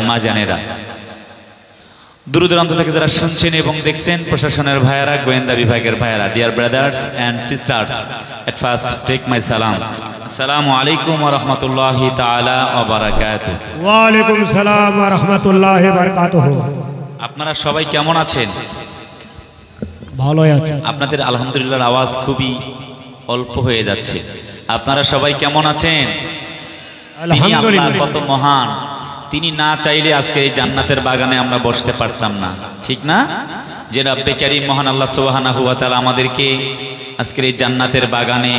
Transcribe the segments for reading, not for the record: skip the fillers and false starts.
মা জানেরা, দূর দূরান্ত থেকে যারা শুনছেন এবং দেখছেন, প্রশাসনের ভাইয়েরা, গোয়েন্দা বিভাগের ভাইয়েরা, dear brothers and sisters, at first take my সালাম। আসসালামু আলাইকুম ওয়া রাহমাতুল্লাহি তাআলা ওয়া বারাকাতুহু। ওয়া আলাইকুম সালাম ওয়া রাহমাতুল্লাহি ওয়া বারাকাতুহু। আপনারা সবাই কেমন আছেন? ভালোই আছি। আপনাদের আলহামদুলিল্লাহর আওয়াজ খুবই অল্প হয়ে যাচ্ছে। আপনারা সবাই কেমন আছেন? আলহামদুলিল্লাহ। কত মহান! তিনি না চাইলে আজকে এই জান্নাতের বাগানে আমরা বসতে পারতাম না, ঠিক না? যে রব্বে কারীম মহান আল্লাহ সুবহানাহু ওয়া তাআলা আমাদেরকে আজকের এই জান্নাতের বাগানে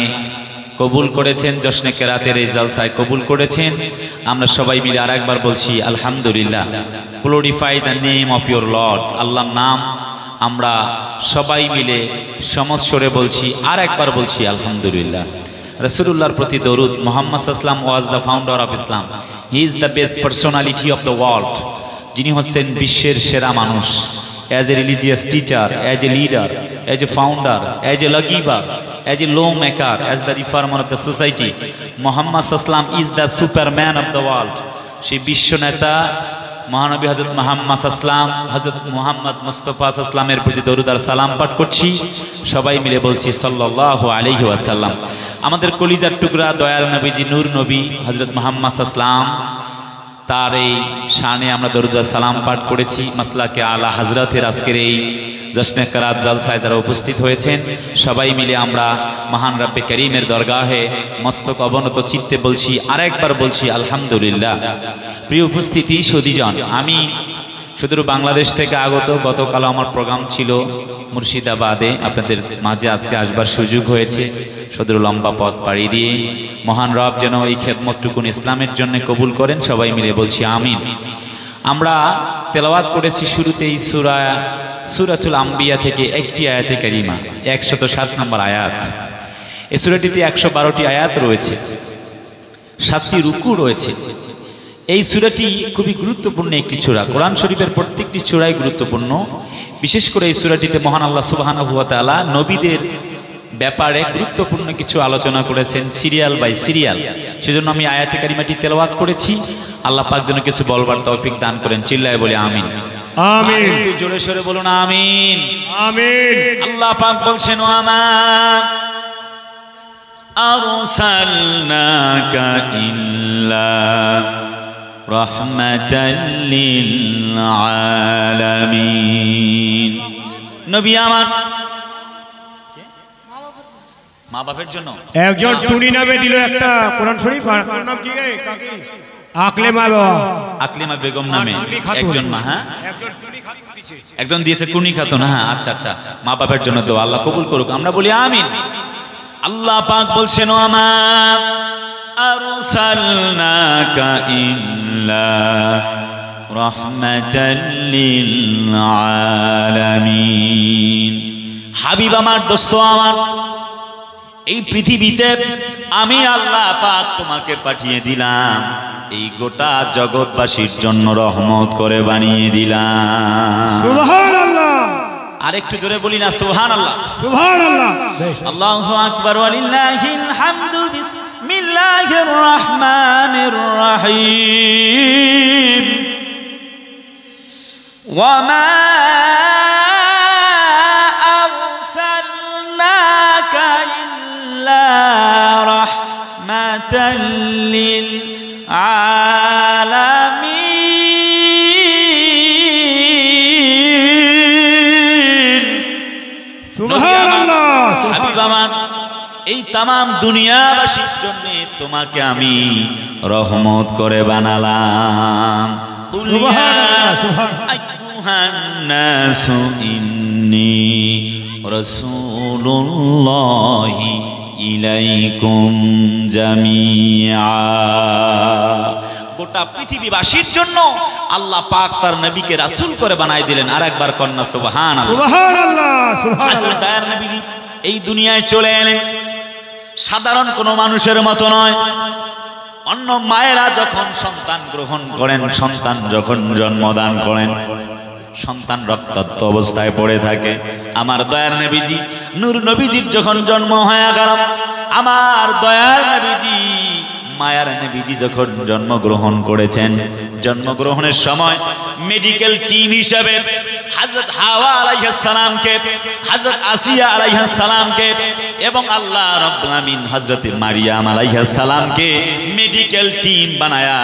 কবুল করেছেন, জশ্নে কেরাতের এই জলসায় কবুল করেছেন। আমরা সবাই মিলে আরেকবার বলছি আলহামদুলিল্লাহ। Glorify the name of your Lord. আল্লাহর নাম আমরা সবাই মিলে সমস্বরে বলছি, আর একবার বলছি আলহামদুলিল্লাহ। রাসূলুল্লাহর প্রতি দরুদ। মুহাম্মদ সাল্লাল্লাহু আলাইহি ওয়াসাল্লাম was the founder of Islam. He is the best personality of the world. যিনি হচ্ছেন বিশ্বের সেরা মানুষ। As a religious teacher, as a leader, as a founder, as a lawgiver, as a law maker, as the reformer of the society, Muhammad সাল্লাল্লাহু আলাইহি ওয়াসাল্লাম is the superman of the world. সেই বিশ্ব নেতা মহানবী হযরত মুহাম্মদ সাল্লাল্লাহু আলাইহি ওয়াসাল্লাম, হযরত মুহাম্মদ মুস্তাফা সাল্লাল্লাহু আলাইহি ওয়াসাল্লামের প্রতি দরুদ আর সালাম পাঠ করছি। সবাই মিলে বলছি সাল্লাল্লাহু আলাইহি ওয়াসাল্লাম। আমাদের কলিজার টুকরা দয়ার নবীজি, নূর নবী হযরত মুহাম্মদ সাল্লাল্লাহু আলাইহি ওয়াসাল্লাম, তার এই শানে আমরা দরুদ আর সালাম পাঠ করেছি। মাসলাকে আলা হযরতের আজকের এই জশ্নে কেরাত জলসায় যারা উপস্থিত হয়েছেন, সবাই মিলে আমরা মহান রব্বে করিমের দরগাহে মস্তক অবনত চিত্তে বলছি, আরেকবার বলছি আলহামদুলিল্লাহ। প্রিয় উপস্থিতি, সুধীজন, আমি সুদূর বাংলাদেশ থেকে আগত। গতকাল আমার প্রোগ্রাম ছিল মুর্শিদাবাদে, আপনাদের মাঝে আজকে আসবার সুযোগ হয়েছে। সুদূর লম্বা পথ পাড়ি দিয়ে মহান রব যেন এই খেদমতটুকুন ইসলামের জন্য কবুল করেন। সবাই মিলে বলছি আমিন। আমরা তেলাওয়াত করেছি শুরুতেই সূরাতুল আম্বিয়া থেকে একটি আয়াতে কারিমা, 107 নম্বর আয়াত। এই সূরাটিতে 112টি আয়াত রয়েছে, 7টি রুকু রয়েছে। এই সূরাটি খুবই গুরুত্বপূর্ণ একটি সূরা। কোরআন শরীফের প্রত্যেকটি সূরাই গুরুত্বপূর্ণ। বিশেষ করে এই সূরাটিতে মহান আল্লাহ সুবহানাহু ওয়া তাআলা নবীদের ব্যাপারে গুরুত্বপূর্ণ কিছু আলোচনা করেছেন, সিরিয়াল বাই সিরিয়াল। সেজন্য আমি আয়াতে কারিমাটি তেলাওয়াত করেছি। আল্লাহ পাক যেন কিছু বলবার তৌফিক দান করেন। চিল্লায় বলে আমিন। আমিন। একটু জোরে সরে বলুন আমিন। আমিন। আল্লাহ পাক বলছেন, ওয়ামা আরসালনাকা ইল্লা রাহমাতাল লিল আলামিন। নবী আমার মা বাপের জন্য একজন টুনি নামে দিল একটা কোরআন শরীফ। নাম কি রে কাকি? আকলেমা বাবা, আকলেমা বেগম নামে একজন মা। হ্যাঁ, একজন টুনি খাতুন দিয়েছে, একজন দিয়েছে কুনি খাতুন। হ্যাঁ, আচ্ছা আচ্ছা, মা বাপের জন্য তো আল্লাহ কবুল করুক। আমরা বলি আমিন। আল্লাহ পাক বলছেন, ওয়ামা আরসালনাকা ইল্লা রাহমাতাল লিল আলামিন। হাবিব আমার, দোস্ত আমার, এই পৃথিবীতে আমি আল্লাহ পাক তোমাকে পাঠিয়ে দিলাম, এই গোটা জগৎবাসীর জন্য রহমত করে বানিয়ে দিলাম। সুবহানাল্লাহ। আরেকটু জোরে বলি না সুবহানাল্লাহ। সুবহানাল্লাহ। আল্লাহু আকবার ওয়ালিল্লাহিল হামদু। বিসমিল্লাহির রহমানির রহিম। ওয়ামা আরসালনাকা ইল্লা রাহমাতাল লিল আলামিন। সুবহানাল্লাহ। হাবিব আমার, এই তামাম দুনিয়াবাসীর জন্য তোমাকে আমি রহমত করে বানালাম। সুবহানাল্লাহ। সুবহানাল্লাহ। আইয়ুহান নাসু ইন্নী রাসূলুল্লাহি ইলাইকুম জামিআ। গোটা পৃথিবীবাসীর জন্য আল্লাহ পাক তার নবীকে রাসূল করে বানাই দিলেন। আর একবার কন্যা সুবহানাল্লাহ। সুবহানাল্লাহ। সুবহানাল্লাহ। দয়ার নবীজি এই দুনিয়ায় চলে এলেন সাধারণ কোনো মানুষের মতো নয়। অন্য মায়েরা যখন সন্তান গ্রহণ করেন, সন্তান যখন জন্মদান করেন, সন্তান রক্তাক্ত অবস্থায় পড়ে থাকে। আমার দয়ার নবীজি, নূর নবীজির যখন জন্ম হয়ে গেল, আমার দয়ার নবীজি, মায়ার নবীজি যখন জন্মগ্রহণ করেছেন, জন্মগ্রহণের সময় মেডিকেল টিম হিসেবে হযরত হাওয়া আলাইহিস সালামকে, হযরত আসিয়া আলাইহিস সালামকে এবং আল্লাহ রাব্বুল আমিন হযরত মারিয়াম আলাইহিস সালামকে মেডিকেল টিম বানায়া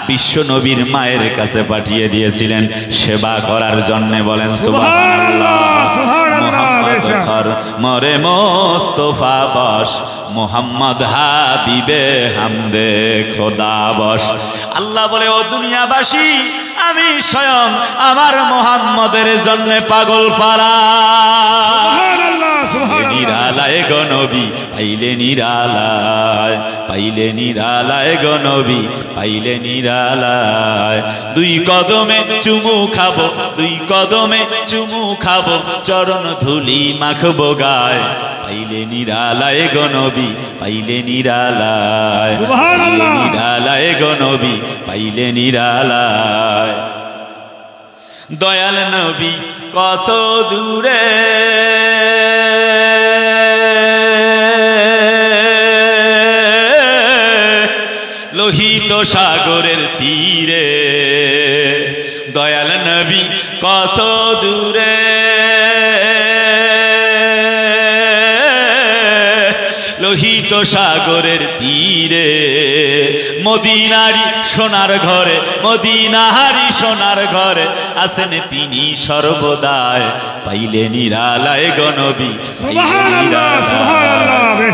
বিশ্ব নবীর মায়ের কাছে পাঠিয়ে দিয়েছিলেন সেবা করার জন্য। বলেন সুবহানাল্লাহ। মুহাম্মদ খর মরে মোস্তফা বশ, মুহাম্মদ হাবিবে হামদে খোদা বশ। আল্লাহ বলে, ও দুনিয়াবাসী, আমি স্বয়ং আমার মুহাম্মদের জন্য পাগল পারা। নিরালায় গো নবী পাইলে নিরালায়, পাইলে নিরালায় গো নবী পাইলে নিরালায়। দুই কদমে চুমু খাবো, দুই কদমে চুমু খাবো, চরণ ধুলি মাখবো গায়। পাইলে নিরালায় গো নবী পাইলে নিরালায়, পাইলে নিরালায় গো নবী পাইলে নিরালায়। দয়াল নবী কত দূরে, লোহিত সাগরের তীরে। দয়াল নবী কত দূরে, লোহিত সাগরের তীরে। মদিনারি সোনার ঘরে, মদিনারি সোনার ঘরে আছেন তিনি সর্বদায়। পাইলে নিরালায় গো নবী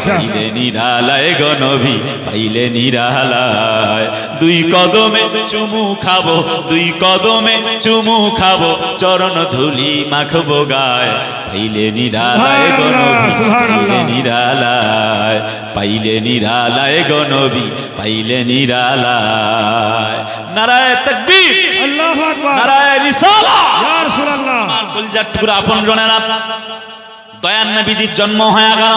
পাইলে নিরালায় গো নবী পাইলে নিরালায়। দুই কদমে চুমু খাবো, দুই কদমে চুমু খাবো, চরণ ধুলি মাখবো গায়। পাইলে নিরালায় গো নবী পাইলে নিরালায়, পাইলে নিরালায় গো নবী পাইলে নিরালায়। নারায়ে তাকবীর, আল্লাহু আকবার, নারায়ে রিসালাত, ইয়া রাসূলুল্লাহ। আমার কলিজার টুকরা আপনজনেরা, দয়ার নবীজির জন্ম হয়ে গেল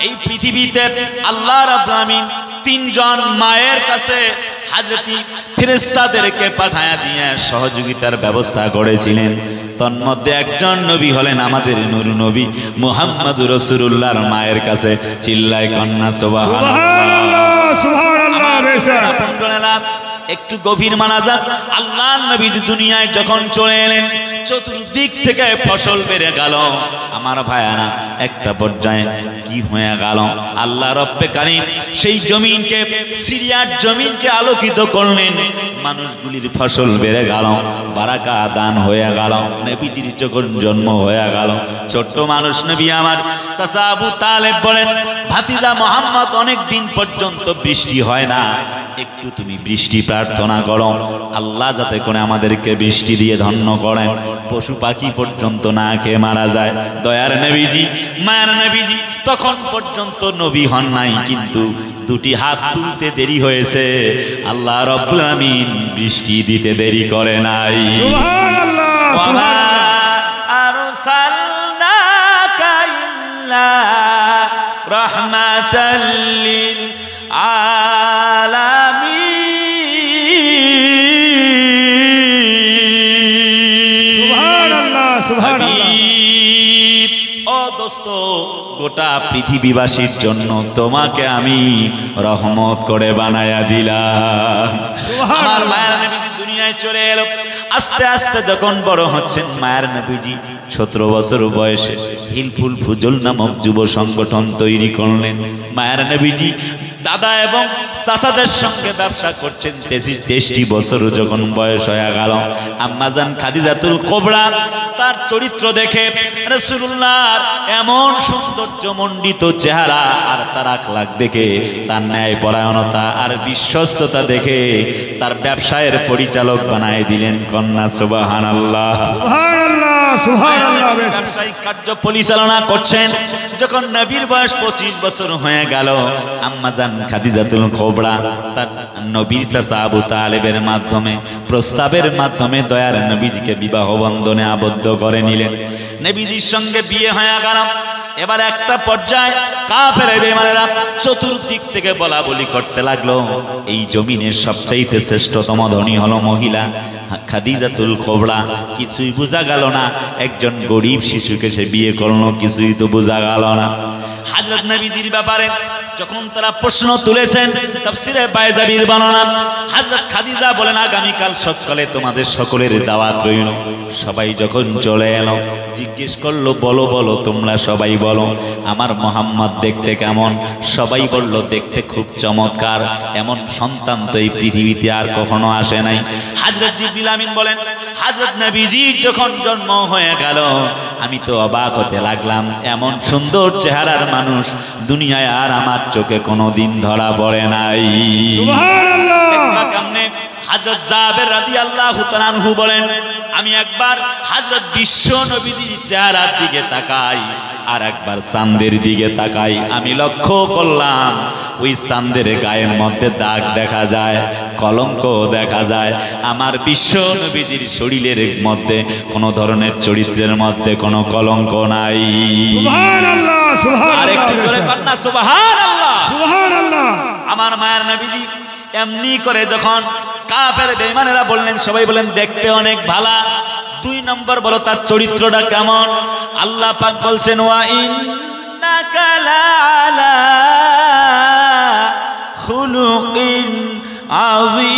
এই পৃথিবীতে। আল্লাহ রাব্বুল আমিন তিনজন মায়ের কাছে হযরতি ফেরেশতাদেরকে পাঠায়া দিয়ে সহযোগিতার ব্যবস্থা করেছিলেন। তন্মধ্যে একজন নবী হলেন আমাদের নূর নবী মুহাম্মদুর রাসূলুল্লাহর মায়ের কাছে। চিল্লায় কন্যা সুবহানাল্লাহ, সুবহানাল্লাহ। একটু গভীর মানাজাত। আল্লাহর নবী দুনিয়ায় যখন চলে এলেন, চতুর্দিক থেকে ফসল বেড়ে গেল। আমার ভাইয়ারা, একটা পর্যায়ে কি হয়ে গেল, আল্লাহ রব্বে কারীম সেই জমিনকে, সিরিয়ার জমিনকে আলোকিত করলেন। মানুষগুলির ফসল বেড়ে গেল, বারাকা দান হয়ে গেল। নবীজির যখন জন্ম হয়ে গেল, ছোট্ট মানুষ নবী আমার চাচা আবু তালেব বলেন, ভাতিজা মোহাম্মদ, অনেক দিন পর্যন্ত বৃষ্টি হয় না, একটু তুমি বৃষ্টি প্রার্থনা করো, আল্লাহ যাতে করে আমাদেরকে বৃষ্টি দিয়ে ধন্য করেন। পশু পাখি পর্যন্ত না খেয়ে মারা যায়। দয়ার নবীজি, মায়ের নবীজি তখন পর্যন্ত নবী হন নাই, কিন্তু দুটি হাত তুলতে দেরি হয়েছে, আল্লাহ রাব্বুল আমিন বৃষ্টি দিতে দেরি করে নাই। সুবহানাল্লাহ, সুবহানাল্লাহ। আরসালনাকা ইল্লা রাহমাতাল লিল আলামিন। সুবহানাল্লাহ, সুবহানাল্লাহ। ও দোস্ত, গোটা পৃথিবীবাসীর জন্য তোমাকে আমি রহমত করে বানায়া দিলাম। আমার মায়ের নবীজি দুনিয়ায় চলে এলো। আস্তে আস্তে যখন বড় হচ্ছেন, মায়ের নবীজি 17 বছর বয়সে হিলফুল ফুজল নামক যুব সংগঠন তৈরি করলেন। মায়ের নবীজি দাদা এবং চাচাদের সঙ্গে ব্যবসা করছেন। 23 বছর যখন বয়স হয়ে গেল, আম্মাজান খাদিজাতুল কুবরা তার চরিত্র দেখে, রাসূলুল্লাহর এমন সৌন্দর্যমণ্ডিত চেহারা আর তার আখলাক দেখে, তার ন্যায় পরায়ণতা আর বিশ্বস্ততা দেখে তার ব্যবসায়ের পরিচালক বানায় দিলেন। কন্যা সুবহানাল্লাহ, সুবহানাল্লাহ, সুবহানাল্লাহ। ব্যবসায়িক কার্য পরিচালনা করছেন। যখন নবীর বয়স 25 বছর হয়ে গেল, আম্মাজান খাদিজাতুল কুবরা তার নবীর চাচা আবু তালেবের মাধ্যমে, প্রস্তাবের মাধ্যমে দয়ার নবীজিকে বিবাহ বন্ধনে আবদ্ধ করে নিলেন। নবীজির সঙ্গে বিয়ে হয়ে গেল। এবার একটা পর্যায়ে কাফের বেঈমানেরা চতুর্দিক থেকে বলা বলি করতে লাগলো, এই জমিনের সবচাইতে শ্রেষ্ঠতম ধনী হলো মহিলা খাদিজাতুল কুবরা। কিছুই বোঝা গেল না, একজন গরিব শিশুকে সে বিয়ে করলো, কিছুই তো বোঝা গেল না। হযরত নবীজির ব্যাপারে যখন তারা প্রশ্ন তুলেছেন, তাফসিরে বাইজাবির বর্ণনা, হযরত খাদিজা বলেন আগামীকাল সকালে তোমাদের সকলের দাওয়াত রইল। সবাই যখন চলে এলো, জিজ্ঞেস করলো বলো বলো তোমরা সবাই বলো আমার মোহাম্মদ দেখতে কেমন? সবাই বলল দেখতে খুব চমৎকার, এমন সন্তান তো এই পৃথিবীতে আর কখনো আসে নাই। হযরত জিবরিল আমিন বলেন হযরত নবীজি যখন জন্ম হয়ে গেল আমি তো অবাক হতে লাগলাম, এমন সুন্দর চেহারার মানুষ দুনিয়ায় আর আমার চোখে কোনোদিন ধরা পড়ে নাই। সুবহানাল্লাহ। কেমনে? হযরত জাবের রাদিয়াল্লাহু তাআলা আনহু বলেন আমি একবার হযরত বিশ্ব নবীজির চেহারার দিকে তাকাই আর একবার চাঁদের দিকে তাকাই, আমি লক্ষ্য করলাম ওই চাঁদের গায়ের মধ্যে দাগ দেখা যায়, কলঙ্ক দেখা যায়। আমার বিশ্ব নবীজির শরীরের মধ্যে কোনো ধরনের চরিত্রের মধ্যে কোনো কলঙ্ক নাই। সুবহানাল্লাহ, সুবহানাল্লাহ। আরেকটু জোরে কর না সুবহানাল্লাহ, সুবহানাল্লাহ। আমার মায়ের নবীজি এমনি করে যখন কাফের বেঈমানেরা বললেন, সবাই বলেন দেখতে অনেক ভালো। 2 নম্বর বলো তার চরিত্রটা কেমন? আল্লাহ পাক বলছেন ওয়া ইন্নাকা লাআলা খুলুকিন আযীম।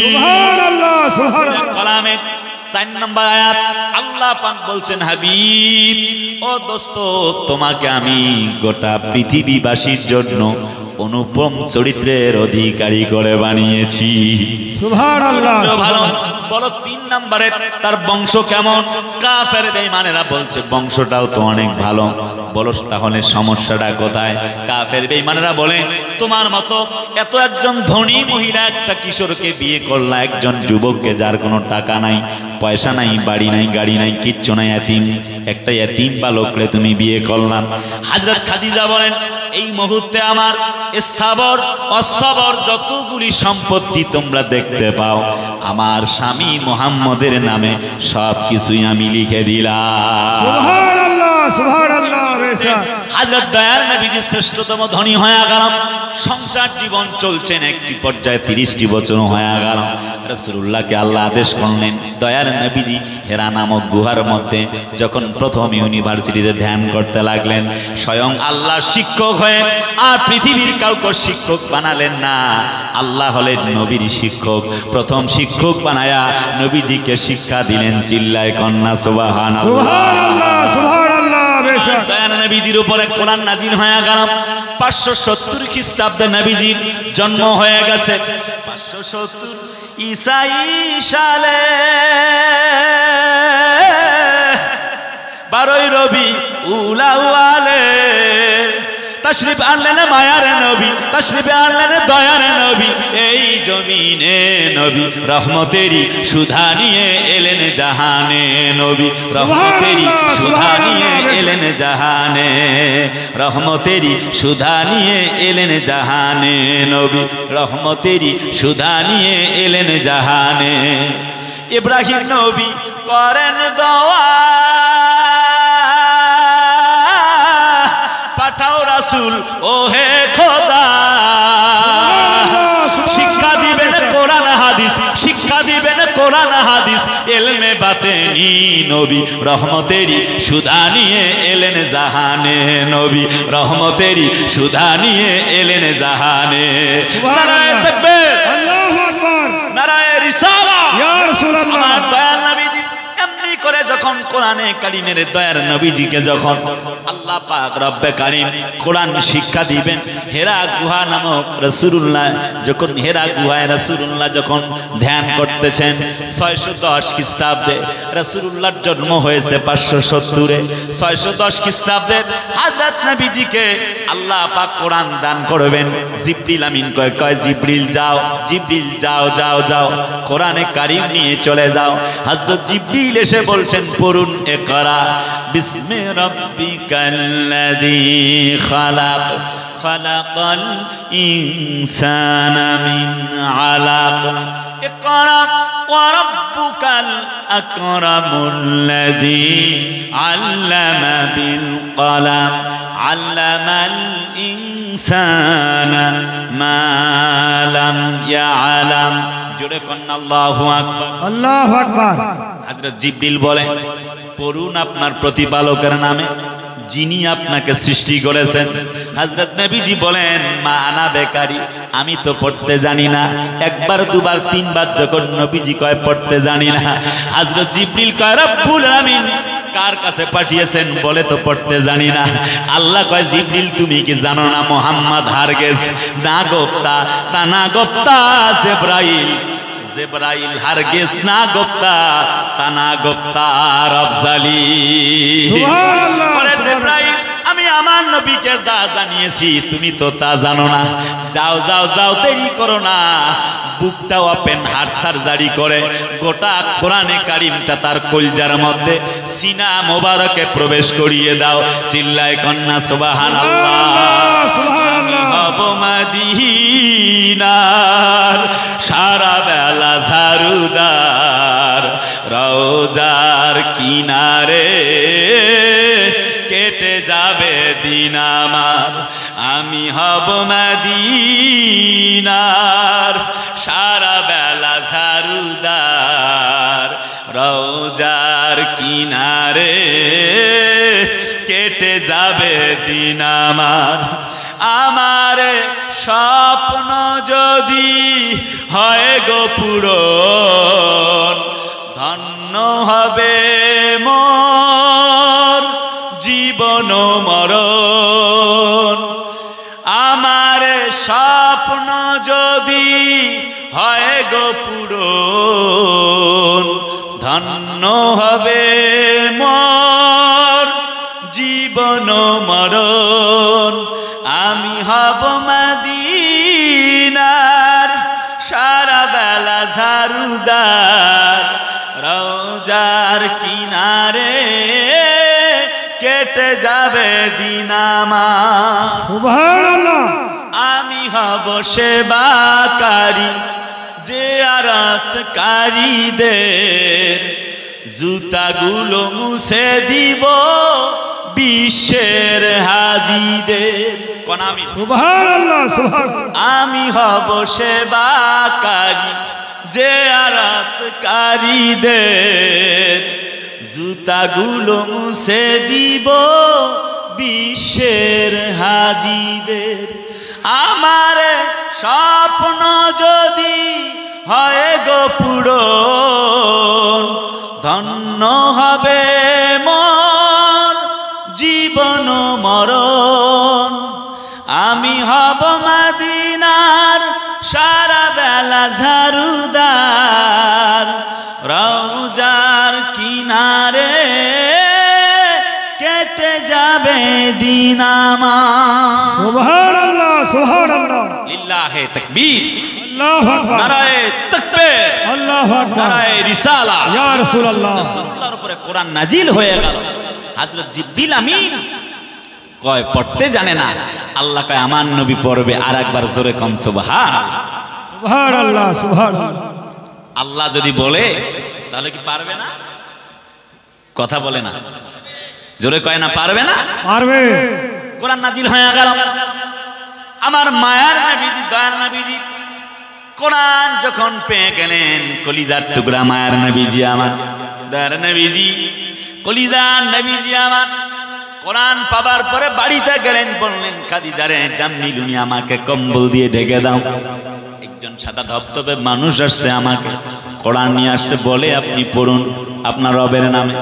সুবহানাল্লাহ, সুবহানাল্লাহ। কালামে 4 নম্বর আয়াত আল্লাহ পাক বলছেন হাবিব ও দোস্ত তোমাকে আমি গোটা পৃথিবীবাসীর জন্য অনুপম চরিত্রের অধিকারী করে বানিয়েছি। সুবহানাল্লাহ। ভালো বলো 3 নম্বরে তার বংশ কেমন? কাফের বেঈমানেরা বলছে বংশটাও তো অনেক ভালো। বলো তাহলে সমস্যাটা কোথায়? কাফের বেঈমানেরা বলে তোমার মতো এত একজন ধনী মহিলা একটা কিশোরকে বিয়ে করলা, একজন যুবককে যার কোনো টাকা নাই, পয়সা নাই, বাড়ি নাই, গাড়ি নাই, কিচ্ছু নাই, এতিম, একটা এতিম বালকরে তুমি বিয়ে করলাম। হযরত খাদিজা বলেন এই মুহূর্তে আমার স্থাবর অস্থাবর যতগুলি সম্পত্তি তোমরা দেখতে পাও আমার স্বামী মুহাম্মদের নামে সব কিছুই আমি লিখে দিলাম। সুবহানাল্লাহ, সুবহানাল্লাহ। হযরত দয়ার নবীজি শ্রেষ্ঠতম ধনী হয়ে গেলাম। সংসার জীবন চলছেন একটি পর্যায়ে 30টি বছর হয়ে গেল। রাসূলুল্লাহকে আল্লাহ আদেশ করলেন, দয়ার নবীজি হেরা নামক গুহার মধ্যে যখন প্রথম ইউনিভার্সিটিতে ধ্যান করতে লাগলেন, স্বয়ং আল্লাহ শিক্ষক হয়ে আর পৃথিবীর কাউকে শিক্ষক বানালেন না। আল্লাহ হলেন নবীর শিক্ষক, প্রথম শিক্ষক বানায়া নবীজিকে শিক্ষা দিলেন। চিল্লায় কন্যা সুবহানাল্লাহ, সুবহানাল্লাহ, সুবহানাল্লাহ। দয়ার নবীজির উপরে কোরআন নাজিল হয়ে গেল। 570 খ্রিস্টাব্দে নবীজির জন্ম হয়ে গেছে। 570 ঈসাই সালে 12ই রবি উলাওয়ালে তশরিফ আনলেন মায়ার নবী, তশরিফ আনলেন দয়ার নবী। এই জমিনে নবী রহমতেরই সুধা নিয়ে এলেন জাহানে। নবী রহমতেরই সুধা নিয়ে এলেন জাহানে, রহমতেরই সুধা নিয়ে এলেন জাহানে। নবী রহমতেরই সুধা নিয়ে এলেন জাহানে। ইব্রাহিম নবী করেন দোয়া পাঠাও রাসূল ও হে খোদা, শিক্ষা দিবেন কোরআন হাদিস, শিক্ষা দিবেন কোরআন হাদিস, ইলমে বাতেনি। নবী রহমতেরই সুধা নিয়ে এলেন জাহানে। নবী রহমতেরই সুধা নিয়ে এলেন জাহানে। নারায়ে তাকবীর, আল্লাহু আকবার, নারায়ে রিসালাহ, ইয়া রাসূলুল্লাহ। দয়াল নবীজি এমনি করে যখন কোরআনে কারিমের দয়ার নবীজিকে যখন আল্লাহ পাক রব্বে কারিম কোরআন শিক্ষা দিবেন, হেরা গুহা নামক রাসূলুল্লাহ যখন হেরা গুহায় রাসূলুল্লাহ যখন ধ্যান করতেছেন 610 খ্রিস্টাব্দে, রাসূলুল্লাহর জন্ম হয়েছে 570-এ। 610 খ্রিস্টাব্দে হযরত নবীজিকে আল্লাহ পাক কোরআন দান করবেন। জিবরিল আমিন কয় জিবরিল যাও, জিবরিল যাও যাও যাও, কোরআনে কারিম নিয়ে চলে যাও। হযরত জিবরিল এসে বলছেন পড়ুন ইকরা বিসমি রাব্বিকাল্লাযী খালাক খালাকাল ইনসানা মিন আলাক ইকরা ওয়া রাব্বুকাল আকরামুল্লাযী আল্লামা বিল কলাম আল্লামাল ইনসানা মা লাম ইয়ালাম। জোরে কন্না আল্লাহু আকবার, আল্লাহু আকবার। হযরত জিবরিল বলে পড়ুন আপনার প্রতিপালকের নামে, যিনি আপনাকে সৃষ্টি করেছেন। হযরত নবীজি বলেন, মা আনা বেকারি, আমি তো পড়তে জানি না। একবার দুবার তিনবার যখন নবীজি কয় পড়তে জানি না, হযরত জিবরিল কয় রব্বুল আলামিন কার কাছে পাঠিয়েছেন? বলে তো পড়তে জানি না। আল্লাহ কয় জিবরিল তুমি কি জানো না মুহাম্মদ হারগিজ না গোপ্তা তা না গোপ্তা, জিবরাইল হারগিজ না গোপ্তা তা না গোপ্তা রবজালি। সুবহানাল্লাহ। বলে জিবরাইল আমি আমার নবীকে যা জানিয়েছি তুমি তো তা জানো না। যাও যাও যাও, দেরি করো না। বুকটা ওপেন হার্ট সার্জারি করে গোটা কোরআনে কারিমটা তার কলজার মধ্যে সিনা মোবারকে প্রবেশ করিয়ে দাও। চিল্লায় কন্যা সুবহানাল্লাহ। সুবহানাল্লাহ। হব মদিনার সারা বেলা ঝাড়ুদার, রওজার কিনারে কেটে যাবে দিন আমার। আমি হব মদিনার সারা বেলা ঝাড়ুদার, রওজার কিনারে কেটে যাবে দিন আমার। আমার স্বপ্ন যদি হয় গো পূরণ, ধন্য হবে মোর জীবন মরণ। আমার স্বপ্ন যদি হয় গো পূরণ, ধন্য হবে মোর জীবন মরণ। আমি হব মদিনার সারা বেলা ঝাড়ুদার, রওজার কিনারে কেটে যাবে দিন আমার। সুবহানাল্লাহ। আমি হব সেবাকারী, জিয়ারতকারীদের জুতাগুলো মুছে দিব বিশ্বের হাজীদের। কোন আমি? সুবহানাল্লাহ। সুবহানাল্লাহ। আমি হব সেবাকারী, জিয়ারতকারীদের জুতাগুলো মুছে দিব বিশ্বের হাজীদের। আমার স্বপ্ন যদি হয় গো পূরণ, ধন্য হবে মোর জীবন মরণ। আমি হব মদিনার সারা বেলা ঝাড়ুদার, রওজার কিনারে কেটে যাবে দিন আমার। সুবহানাল্লাহ। সুবহানাল্লাহ। লিল্লাহে তাকবীর, আল্লাহু আকবার। নারায়ে তাকবীর, আল্লাহু আকবার। নারায়ে রিসালাত। ইয়া রাসূলুল্লাহ। রাসূলুল্লাহর উপরে কোরআন নাজিল হয়ে গেল। হযরত জিবরিল আমিন কয় পড়তে জানে না, আল্লাহ কয় আমার নবী পড়বে। আর একবার জোরে কোন সুবহানাল্লাহ। সুবহানাল্লাহ। সুবহানাল্লাহ। আল্লাহ যদি বলে তাহলে কি পারবে না? কথা বলে না, জোরে কয় না পারবে না? পারবে। কোরআন নাজিল হয়ে গেল। আমার মায়ার নবীজি, দয়ার নবীজি কোরআন যখন পেয়ে গেলেন, কলিজার টুকরা মায়ার নবীজি আমার, দয়ার নবীজি, কলিজার নবীজি আমার, কোরআন পাবার পরে বাড়িতে গেলেন, বললেন খাদিজারে জাম্মিলুনি আমাকে কম্বল দিয়ে ঢেকে দাও। একজন সাদা ধবধবে মানুষ আসছে, আমাকে কোরআন নিয়ে আসছে, বলে আপনি পড়ুন আপনার রবের নামে।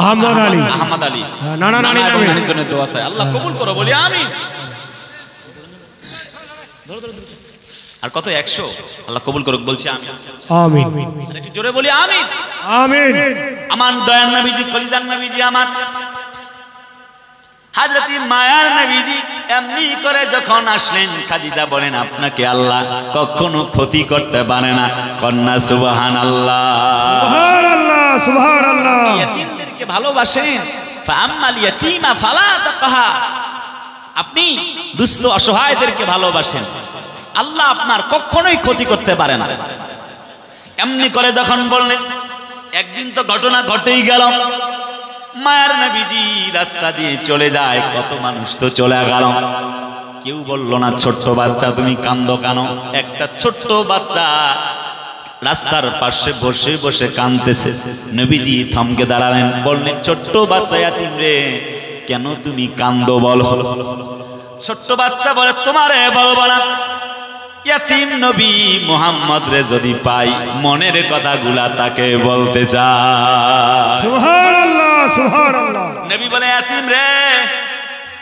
আহমদ আলী। আহমদ আলী। নানা নানির নামে। নানির জন্য দোয়া চাই, আল্লাহ কবুল করো বলি আমিন। আর কত 100, আল্লাহ কবুল করুক বলছি আমিন। আমিন। আর একটু জোরে বলি আমিন। আমিন। আমার দয়ার নবীজি, কলিজার নবীজি আমার, হযরতি মায়ার নবীজি এমনি করে যখন আসলেন, খাদিজা বলেন আপনাকে আল্লাহ কখনো ক্ষতি করতে পারে না। কন্যা সুবহানাল্লাহ। সুবহানাল্লাহ। সুবহানাল্লাহ। ইয়েতিমদেরকে ভালোবাসেন। ফাআম্মাল ইয়াতীমা ফালা তাকহা, আপনি দুস্থ অসহায়দেরকে ভালোবাসেন, আল্লাহ আপনার কখনোই ক্ষতি করতে পারে না। এমনি করে যখন বললেন, একদিন তো ঘটনা ঘটেই গেল। মায়ার নবীজি রাস্তা দিয়ে চলে যায়, কত মানুষ তো চলে গেল। কেউ বলল না ছোট্ট বাচ্চা তুমি কান্দো কেন? একটা ছোট্ট বাচ্চা রাস্তার পাশে বসে বসে কাঁদতেছে। নবীজি থমকে দাঁড়ালেন, বললেন ছোট্ট বাচ্চা ইয়াতিম রে, কেন তুমি কান্দো বলো? ছোট্ট বাচ্চা বলে তোমারে বলবো না, ইয়াতিম নবী মুহাম্মদ রে যদি পাই মনের কথাগুলা তাকে বলতে চাই। সুবহানাল্লাহ সুবহানাল্লাহ। নবী বলে ইয়াতিম রে,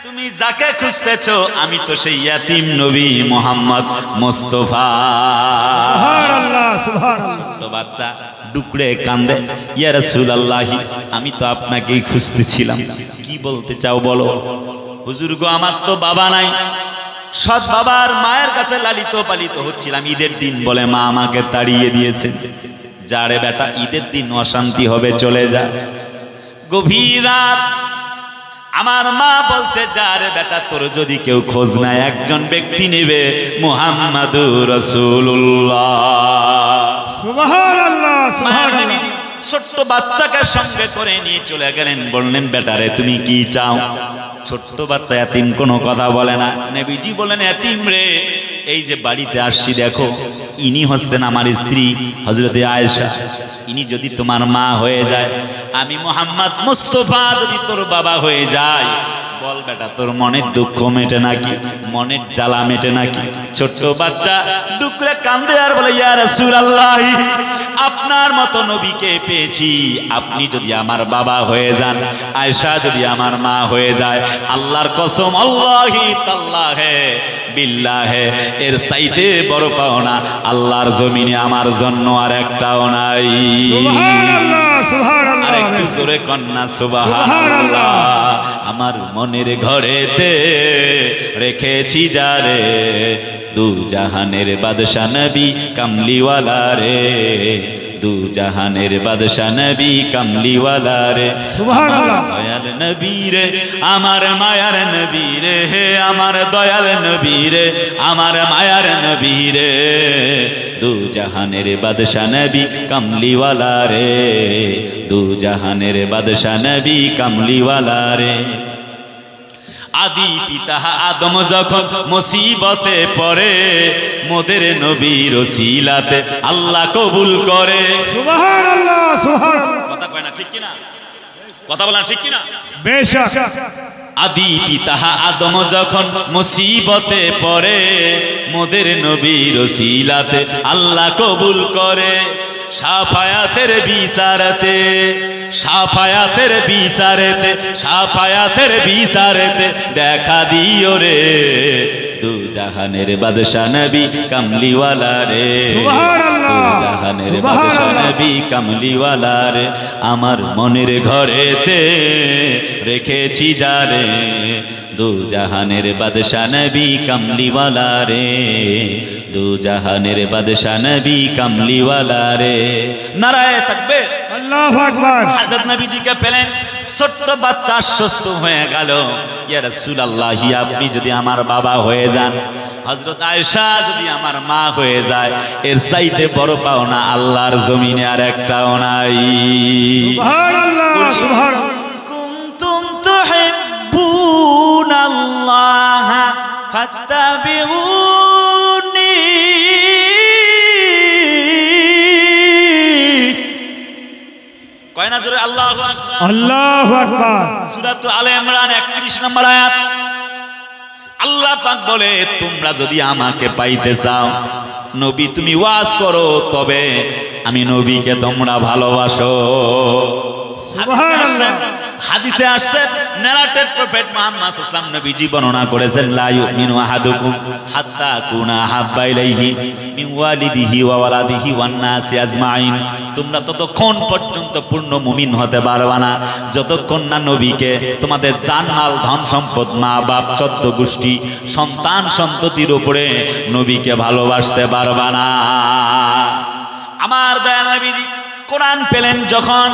তুমি যাকে খুঁজতেছো আমি তো সেই ইয়াতিম নবী মুহাম্মদ মুস্তাফা। সুবহানাল্লাহ সুবহানাল্লাহ। ছোট বাচ্চা ডুকরে কান্দে, ইয়া রাসূলুল্লাহ আমি তো আপনাকেই খুঁজতেছিলাম, কি বলতে চাও বলো? হুজুর গো আমার তো বাবা নাই, সৎ বাবার মায়ের কাছে লালিত পালিত হচ্ছিলাম, ঈদের দিন বলে মা আমাকে তাড়িয়ে দিয়েছে। যারে বেটা ঈদের দিন অশান্তি হবে চলে যা। গভীর রাত আমার মা বলছে যারে বেটা তোর যদি কেউ খোঁজ নেয় একজন ব্যক্তি নেবে, মুহাম্মাদুর রাসূলুল্লাহ। সুবহানাল্লাহ সুবহানাল্লাহ। ছোট্ট বাচ্চাকে সঙ্গে করে নিয়ে চলে গেলেন, বললেন বেটারে তুমি কি চাও? ছোট্ট বাচ্চা এতিম কোনো কথা বলে না। নবীজি বলেন এতিম রে, এই যে বাড়িতে আসছি দেখো, ইনি হচ্ছেন আমার স্ত্রী হযরতে আয়েশা, ইনি যদি তোমার মা হয়ে যায়, আমি মুহাম্মদ মুস্তাফা যদি তোর বাবা হয়ে যায়, বল বেটা তোর মনের দুঃখ মেটে নাকি, মনের জ্বালা মেটে নাকি? ছোট্ট বাচ্চা ডুকরে কান্দে আর বলে ইয়া রাসূলুল্লাহ আপনার মতো নবীকে পেয়েছি, আপনি যদি আমার বাবা হয়ে যান, আয়েশা যদি আমার মা হয়ে যায়, আল্লাহর কসম আল্লাহি তাল্লাহে বিল্লাহে এর চাইতে বড় পাওনা আল্লাহর জমিনে আমার জন্য আর একটাও নাই। সুবহানাল্লাহ সুবহানাল্লাহ। আর একটু জোরে কন্যা সুবহানাল্লাহ। আমার মনের ঘরেতে রেখেছি যারে, দু জাহানের বাদশা নবী কামলিওয়ালা রে, দু জাহানের বাদশা নবী কামলিওয়ালা রে। সুবহানাল্লাহ। দয়াল নবী রে আমার মায়ার নবী রে, হে আমার দয়াল নবী রে আমার মায়ার নবী রে, দু জাহানের বাদশা নবী কামলিওয়ালা রে, দু জাহানের বাদশা নবী কামলিওয়ালা রে। আদি পিতা আদম যখন মুসিবতে পড়ে, মোদের নবীর ওসিলাতে আল্লাহ কবুল করে। সুবহানাল্লাহ সুবহানাল্লাহ। কথা কয় না ঠিক কিনা? কথা বলা ঠিক কিনা? বেশক। আদি পিতা আদম যখন মুসিবতে পড়ে, মোদের নবীর ওসিলাতে আল্লাহ কবুল করে। সাফায়াতের বিচারতে, সাফায়াতের বিচারতে, সাফায়াতের বিচারতে দেখা দিও রে, দু জাহানের বাদশা নবী কামলিওয়ালা রে, সুবহানাল্লাহ। দু জাহানের বাদশা নবী কামলিওয়ালা রে। আমার মনের ঘরেতে রেখেছি যারে, দু জাহানের বাদশা নবী কামলিওয়ালা রে, দু জাহানের বাদশা নবী কামলিওয়ালা রে। নারায়ে তাকবীর। আল্লাহু আকবার। হযরত নবীজিকে পেলেন, ছোট্ট বাচ্চা আশ্বস্ত হয়ে গেল, ইয়া রাসূলুল্লাহ আপনি যদি আমার বাবা হয়ে যান, হযরত আয়েশা যদি আমার মা হয়ে যায়, এর চাইতে বড় পাওনা আল্লাহর জমিনে আর একটাও নাই। সুবহানাল্লাহ সুবহানাল্লাহ। কুনতুম তুহিব্বুনাল্লাহ ফাত্তাবিউনি, কয় না জোরে আল্লাহু আকবার। আল্লাহু আকবার। সূরা আলে ইমরান 31 নম্বর আয়াত। আল্লাহ পাক বলে তোমরা যদি আমাকে পাইতে চাও, নবী তুমি ওয়াজ করো, তবে আমি নবীকে তোমরা ভালোবাসো। সুবহানাল্লাহ। হাদিসে আসছে, নারেটেড প্রফেট মুহাম্মদ সাল্লাল্লাহু আলাইহি ওয়াসাল্লাম নবীজি বর্ণনা করেছেন, লা ইউমিনু আহাদুকুম হাত্তা কুনা হাব্বা ইলাইহি মিন ওয়ালিদিহি ওয়া ওয়ালাদিহি ওয়ান নাসি আজমাইন। তোমরা ততক্ষণ পর্যন্ত পূর্ণ মুমিন হতে পারবা না যতক্ষণ না নবীকে তোমাদের জানমাল ধন সম্পদ মা বাপ 14 গোষ্ঠী সন্তান সন্ততির উপরে নবীকে ভালোবাসতে পারবা না। আমার দয়াল নবীজি কোরআন পেলেন যখন,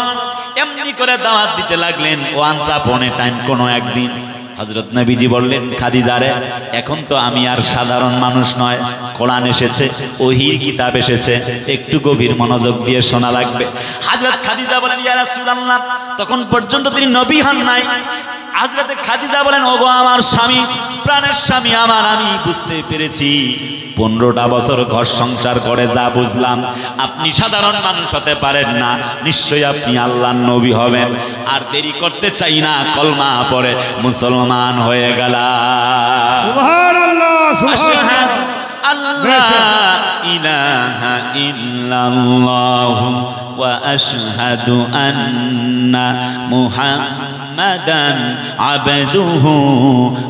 এমনি করে দাওয়াত দিতে লাগলেন। ওয়ান্স আপন এ টাইম, কোনো একদিন হযরত নবীজি বললেন খাদিজারে, এখন তো আমি আর সাধারণ মানুষ নয়, কোরআন এসেছে, ওহীর কিতাব এসেছে, একটু গভীর মনোযোগ দিয়ে শোনা লাগবে। হযরত খাদিজা বলেন ইয়া রাসূলুল্লাহ, তখন পর্যন্ত তিনি নবী হন নাই, হযরতে খাদিজা বলেন, ওগো আমার স্বামী, প্রাণের স্বামী আমার, আমি বুঝতে পেরেছি 15টা বছর ঘর সংসার করে যা বুঝলাম, আপনি সাধারণ মানুষ হতে পারেন না, নিশ্চয়ই আপনি আল্লাহর নবী হবেন। আর দেরি করতে চাই না, কলমা পড়ে মুসলমান হয়ে গেলাম। সুবহানাল্লাহ, সুবহানাল্লাহ। আল্লাহ ইলাহা ইল্লাল্লাহু ওয়া আশহাদু আন্না মুহাম্মাদান আবদুহু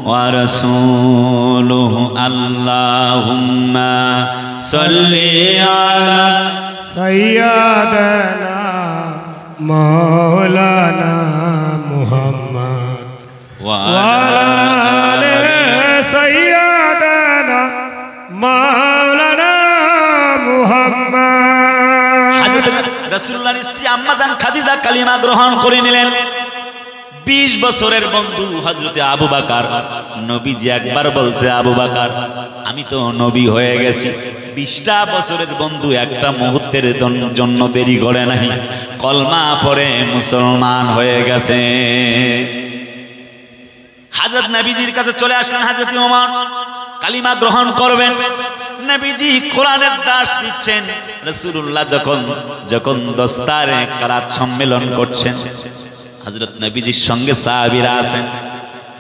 ওয়া রাসূলুহু। আল্লাহুম্মা সাল্লি আলা সাইয়্যিদানা মাওলানা মুহাম্মদ ওয়া আলা সাইয়্যিদানা মাওলানা মুহাম্মদ। রাসূলুল্লাহর স্ত্রী আম্মাজান খাদিজা কালিমা গ্রহণ করে নিলেন। 20 বছরের বন্ধু হযরতে আবু বকর, নবীজি একবার বলছে, আবু বকর আমি তো নবী হয়ে গেছি। 20টা বছরের বন্ধু একটা মুহূর্তের জন্য দেরি করে নাই, কলমা পড়ে মুসলমান হয়ে গেছে। হযরত নবীজির কাছে চলে আসলেন হযরত ওমর, কালিমা গ্রহণ করবেন। নবীজি কোরআনের দাস দিচ্ছেন। রাসূলুল্লাহ যখন দস্তারে কারাত সম্মেলন করছেন, হযরত নবীজির সঙ্গে সাহাবীরা আছেন।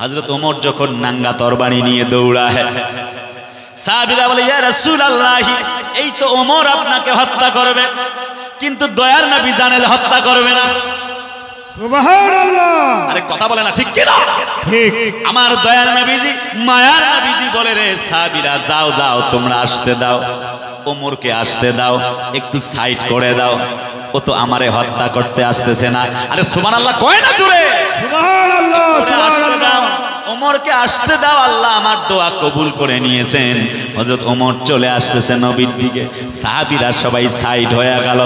হযরত ওমর যখন নাঙ্গা তরবারি নিয়ে দৌড়ায়, সাহাবীরা বলে, ইয়া রাসূলুল্লাহ, এই তো ওমর আপনাকে হত্যা করবে, কিন্তু দয়ার নবী জানে যে হত্যা করবে না। সুবহানাল্লাহ। আরে কথা বলে না, ঠিক কি না? ঠিক। আমার দয়ার নবীজি, মায়ার নবীজি বলে, রে সাহাবীরা যাও যাও, তোমরা আসতে দাও, ওমরকে আসতে দাও, একটু সাইড করে দাও, ও তো আমারে হত্যা করতে আসতেছে না। আরে সুবহানাল্লাহ কয় না জোরে? সুবহানাল্লাহ, সুবহানাল্লাহ। ওমরকে আসতে দাও, আল্লাহ আমার দোয়া কবুল করে নিয়েছেন। হযরত ওমর চলে আসতেছে নবীর দিকে, সাহাবীরা সবাই সাইড হয়ে গেল।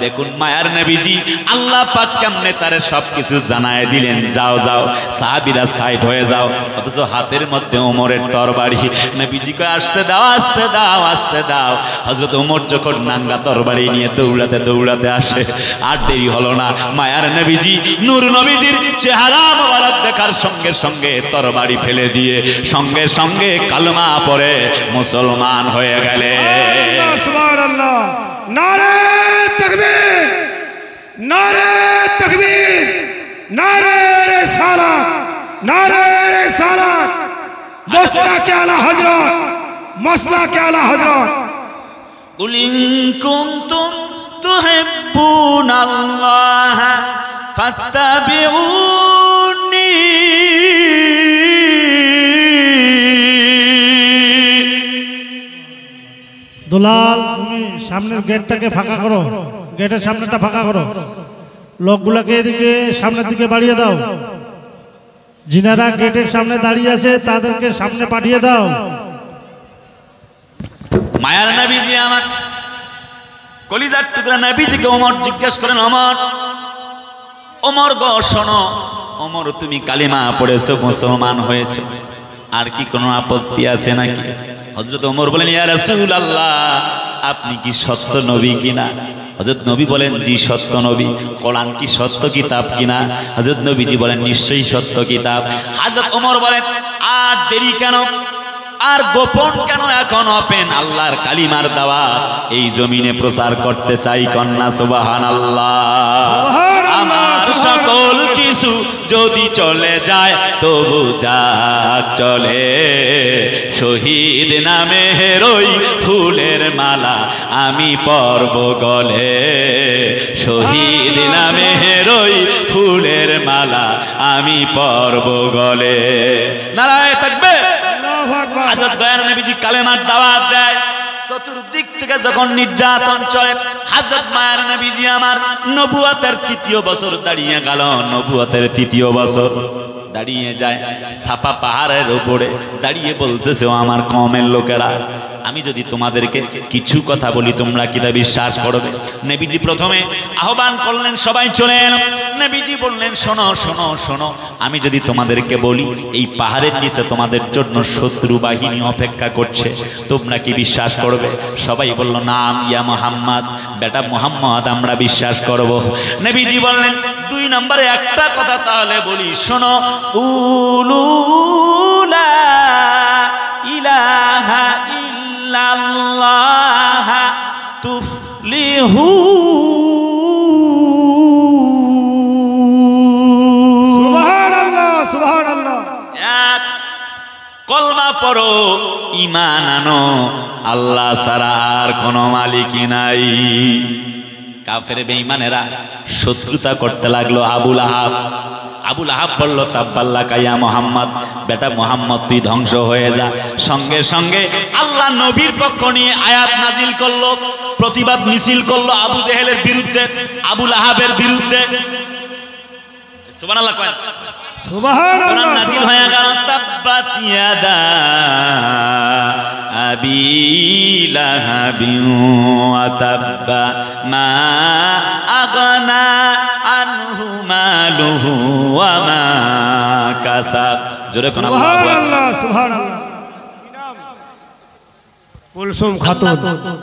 দেখুন মায়ার নবীজি, আল্লাহ পাক কেমনে তারে সবকিছু জানায় দিলেন, যাও যাও, সাহাবীরা সাইড হয়ে যাও, অথচ হাতের মধ্যে ওমরের তরবারি। নবীজি কয়, আসতে দাও, আসতে দাও, আসতে দাও। হযরত ওমর যখন নাঙ্গা তরবারি নিয়ে দৌড়াতে দৌড়াতে আসে, আর দেরি হলো না, মায়ার নবীজি, নূর নবীজির চেহারা মোবারক দেখার সঙ্গে সঙ্গে তরবারি ফেলে দিয়ে সঙ্গে সঙ্গে কালেমা পড়ে মুসলমান হয়ে গেলেন। সুবহানাল্লাহ। নারে তাকবীর, নারে তাকবীর, নারে রিসালাত, নারে রিসালাত। মাসলাকে আলা হযরত, মাসলাকে আলা হযরত। কুল ইন কুনতুম তুহিব্বুনাল্লাহ ফাত্তাবিউনি। দুলাল, তুমি সামনের গেটটাকে ফাঁকা করো, গেটের সামনেটা ফাঁকা করো, লোকগুলাকে এদিকে সামনের দিকে বাড়িয়ে দাও। যিনারা গেটের সামনে দাঁড়িয়ে আছে তাদেরকে সামনে পাঠিয়ে দাও। মায়ার নবীজি, আমার কলিজার টুকরা নবীজিকে ওমর জিজ্ঞেস করেন, ওমর, ওমর গো শোনো, ওমর তুমি কালিমা পড়েছো, মুসলমান হয়েছে, আর কি কোনো আপত্তি আছে নাকি? হযরত ওমর বলেন, ইয়া রাসূলুল্লাহ, আপনি কি সত্য নবী কিনা? হযরত নবী বলেন, জি সত্য নবী। কোরআন কি সত্য কিতাব কিনা? হযরত নবীজি বলেন, নিশ্চয়ই সত্য কিতাব। হযরত ওমর বলেন, আর দেরি কেন, আর গোপন কেন, এখন ওপেন আল্লাহর কালিমার দাওয়াত এই জমিনে প্রচার করতে চাই। কন্যা সুবহানাল্লাহ। আমার সকল কিছু যদি চলে যায়, তবু যাক চলে, শহীদ নামের ওই ফুলের মালা আমি পরব গলে, শহীদ নামের ওই ফুলের মালা আমি পরব গলে। নারায়ে তাকবীর। হযরত দয়ার নবীজি কালেমার দাওয়াত দেয়। চতুর্দিক থেকে যখন নির্যাতন চলে, হযরত মায়ার নবীজি আমার নবুয়তের 3য় বছর দাঁড়িয়ে গেল। নবুয়তের 3য় বছর দাঁড়িয়ে যায়, সাফা পাহাড়ের উপরে দাঁড়িয়ে বলতেছে, ও আমার কওমের লোকেরা, আমি যদি তোমাদেরকে কিছু কথা বলি তোমরা কি তা বিশ্বাস করবে? নবীজি প্রথমে আহ্বান করলেন সবাই চলে এলো। নবীজি বললেন শোনো শোনো শোনো, আমি যদি তোমাদেরকে বলি এই পাহাড়ের নিচে তোমাদের জন্য শত্রু বাহিনী অপেক্ষা করছে, তোমরা কি বিশ্বাস করবে? সবাই বলল নাম ইয়া মুহাম্মদ, বেটা মুহাম্মদ আমরা বিশ্বাস করব। নবীজি বললেন 2 নম্বরে একটা কথা তাহলে বলি শোনো, উলুলা ইলাহা ইল্লাল্লাহ তুফলিহু। সুবহানাল্লাহ সুবহানাল্লাহ। এক কলমা পড়ো, ঈমান আনো, আল্লাহ ছাড়া আর কোনো মালিকই নাই। কাফের বেঈমানেরা শত্রুতা করতে লাগলো। আবুল আহাব বলল তাব্বাল্লাকা ইয়া মুহাম্মদ, বেটা মুহাম্মদ তুই ধ্বংস হয়ে যা। সঙ্গে সঙ্গে আল্লাহ নবীর পক্ষ নিয়ে আয়াত নাজিল করলো, প্রতিবাদ মিছিল করলো আবু জেহেলের বিরুদ্ধে, আবুল আহাবের বিরুদ্ধে। সুবহানাল্লাহ কয় সুবহানাল্লাহ। কোরআন নাজিল হয়ে গেল তাব্বাত ইয়াদা আবি লাহাবিন ওয়া তাব্বা মা আগনা আনহু মালুহু ওয়া মা কাসাব। জোরে কোন আল্লাহু আকবার। সুবহানাল্লাহ সুবহানাল্লাহ। কুলসুম খাতুন।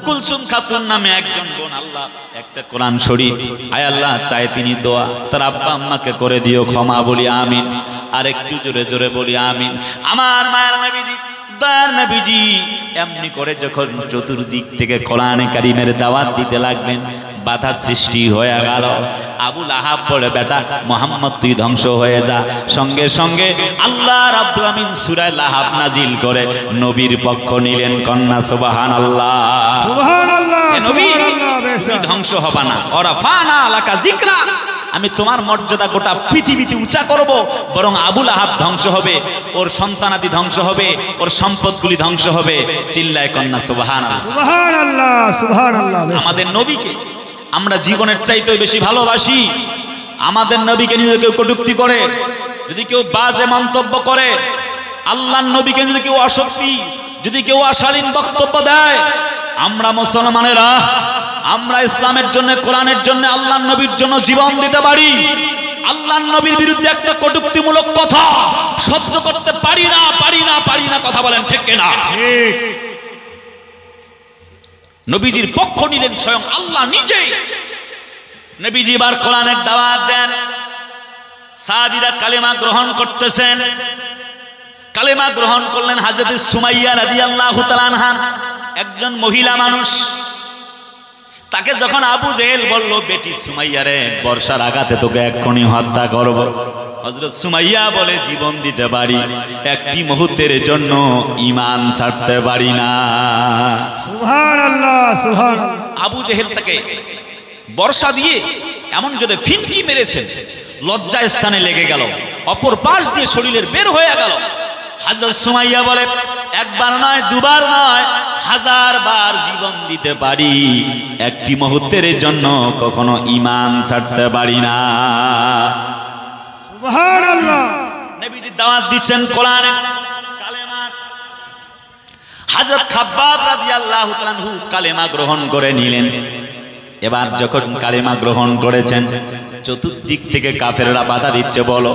কুলসুম খাতুন নামে একজন বোন আল্লাহ একটা কোরআন শরীফ, আয় আল্লাহ চায় তিনি দোয়া, তার আব্বা আম্মাকে করে দিও ক্ষমা, বলি আমিন। আর একটু জোরে জোরে বলি আমিন। আমার মায়ের নবীজি, দয়ার নবীজি এমনি করে যখন চতুর্দিক থেকে কোরআনে কারীমের দাওয়াত দিতে লাগলেন, বাধা সৃষ্টি হয়ে গেল। আবুল আহাব বলে বেটা মুহাম্মদ তুই ধ্বংস হয়ে যা। সঙ্গে সঙ্গে আল্লাহ রাব্বুল আমিন সূরা লাহাব নাজিল করে নবীর পক্ষ নিলেন। কন্যা সুবহানাল্লাহ সুবহানাল্লাহ এ নবী সুবহানাল্লাহ। তুমি ধ্বংস হবা না, ওরাফানা লাকা যিকরা, আমি তোমার মর্যাদা গোটা পৃথিবীতে উঁচা করব। বরং আবুল আহাব ধ্বংস হবে, ওর সন্তানাদি ধ্বংস হবে, ওর সম্পদগুলি ধ্বংস হবে। চিল্লায় কন্যা সুবহানাল্লাহ সুবহানাল্লাহ সুবহানাল্লাহ। আমাদের নবীকে আমরা জীবনের চাইতে বেশি ভালোবাসি। আমাদের নবীকে নিয়ে কেউ কটূক্তি করে, যদি কেউ বাজে মন্তব্য করে, আল্লাহর নবীকে যদি কেউ অসত্যি, যদি কেউ অশালীন বক্তব্য দেয়, আমরা মুসলমানেরা আমরা ইসলামের জন্য, কোরআনের জন্য, আল্লাহর নবীর জন্য জীবন দিতে পারি। আল্লাহর নবীর বিরুদ্ধে একটা কটূক্তিমূলক কথা সহ্য করতে পারি না, পারি না, পারি না। কথা বলেন ঠিক কিনা? ঠিক। নবীজির পক্ষ নিলেন স্বয়ং আল্লাহ নিজে। নবীজি এবার কোরআনের দাওয়াত দেন, সাহাবীরা কালেমা গ্রহণ করতেছেন। কালেমা গ্রহণ করলেন হযরত সুমাইয়া রাদিয়াল্লাহু তাআলা আনহা, একজন মহিলা মানুষ। তাকে যখন আবু জেহেল বলল বেটি সুমাইয়া রে, বর্ষার আঘাতে তোকে এক্ষুনি হত্যা করব, হযরত সুমাইয়া বলে জীবন দিতে পারি, একটি মুহূর্তের জন্য ঈমান ছাড়তে পারি না। সুবহানাল্লাহ সুবহানাল্লাহ। আবু জেহেল তাকে বর্ষা দিয়ে এমন জোরে ফিনকি মেরেছেন, লজ্জা স্থানে লেগে গেল, অপর পাশ দিয়ে শরীরের বের হয়ে গেল। হযরত সুমাইয়া বলে একবার নয়, দুবার নয়, 1000 বার জীবন দিতে পারি, একটি মুহূর্তের জন্য কখনো ঈমান ছাড়তে পারি না। সুবহানাল্লাহ। নবীজি দাওয়াত দিচ্ছেন কোরআনে কালেমা। হযরত খাব্বাব রাদিয়াল্লাহু তাআলা আনহু কালেমা গ্রহণ করে নিলেন। এবার যখন কালেমা গ্রহণ করেছেন, চতুর্দিক থেকে কাফেররা বাধা দিচ্ছে, বলো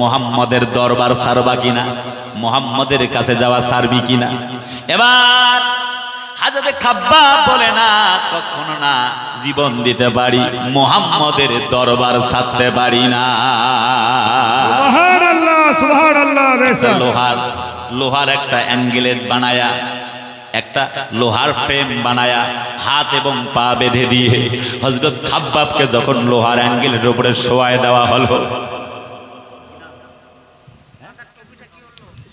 মুহাম্মদের দরবার ছাড়বা কিনা, মুহাম্মদের কাছে যাওয়া ছাড়বি কিনা। এবার হযরত খাব্বাব বলে না, কখনো না, জীবন দিতে পারি, মুহাম্মদের দরবার ছাড়তে পারি না। সুবহানাল্লাহ সুবহানাল্লাহ। লোহার একটা অ্যাঙ্গেলেট বানায়া, একটা লোহার ফ্রেম বানায়া হাত এবং পা বেঁধে দিয়ে হযরত খাব্বাবকে যখন লোহার অ্যাঙ্গেলের উপরে শোয়ায় দেওয়া হলো,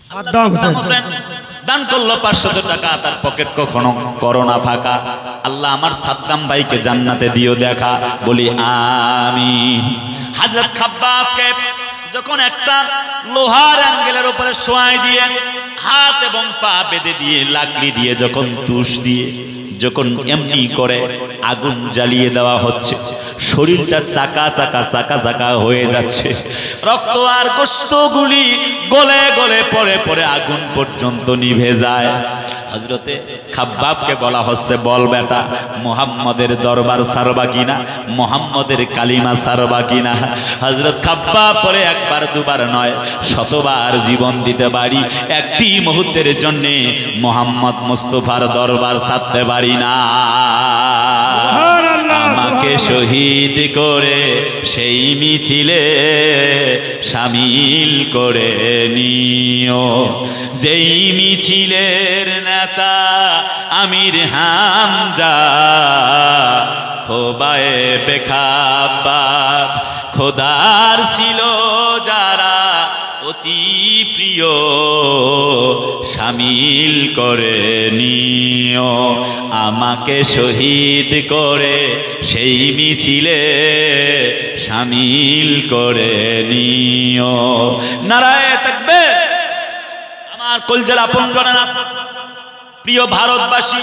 সাদ্দাম হোসেন দান করলো 500 টাকা, তার পকেট কখনো করোনা ফাঁকা। আল্লাহ আমার সাদ্দাম ভাইকে জান্নাতে দিও দেখা, বলি আমিন। হযরত খাব্বাবকে যখন একটা লোহার অ্যাঙ্গেলের উপরে শোয়াই দিয়ে, হাত এবং পা বেঁধে দিয়ে, লাকড়ি দিয়ে, যখন তুষ দিয়ে যখন এমনি করে আগুন জ্বালিয়ে দেওয়া হচ্ছে, শরীরটা চাকা চাকা চাকা চাকা হয়ে যাচ্ছে, রক্ত আর গোশতগুলি গলে গলে পরে পরে আগুন পর্যন্ত নিভে যায়। হযরতে খাব্বাবকে বলা হচ্ছে, বল বেটা মুহাম্মদের দরবার সারবা কিনা, মুহাম্মদের কালিমা সারবা কিনা। হযরত খাব্বাব বলে, একবার দুবার নয়, শতবার জীবন দিতে পারি, একটি মুহূর্তের জন্য মুহাম্মদ মুস্তাফার দরবার ছাড়তে পারি না। আমাকে শহীদ করে সেই মিছিলে শামিল করে নিও, যেই মিছিলের নেতা আমির হামজা, খোবায়ে বেখাব্বাব, খোদার ছিল যারা অতি প্রিয়, শামিল করে নিও। আমাকে শহীদ করে সেই মিছিলে শামিল করে নিও। নারায়ে তাকবীর। আমার কলজার আপনজনেরা, প্রিয় ভারতবাসী,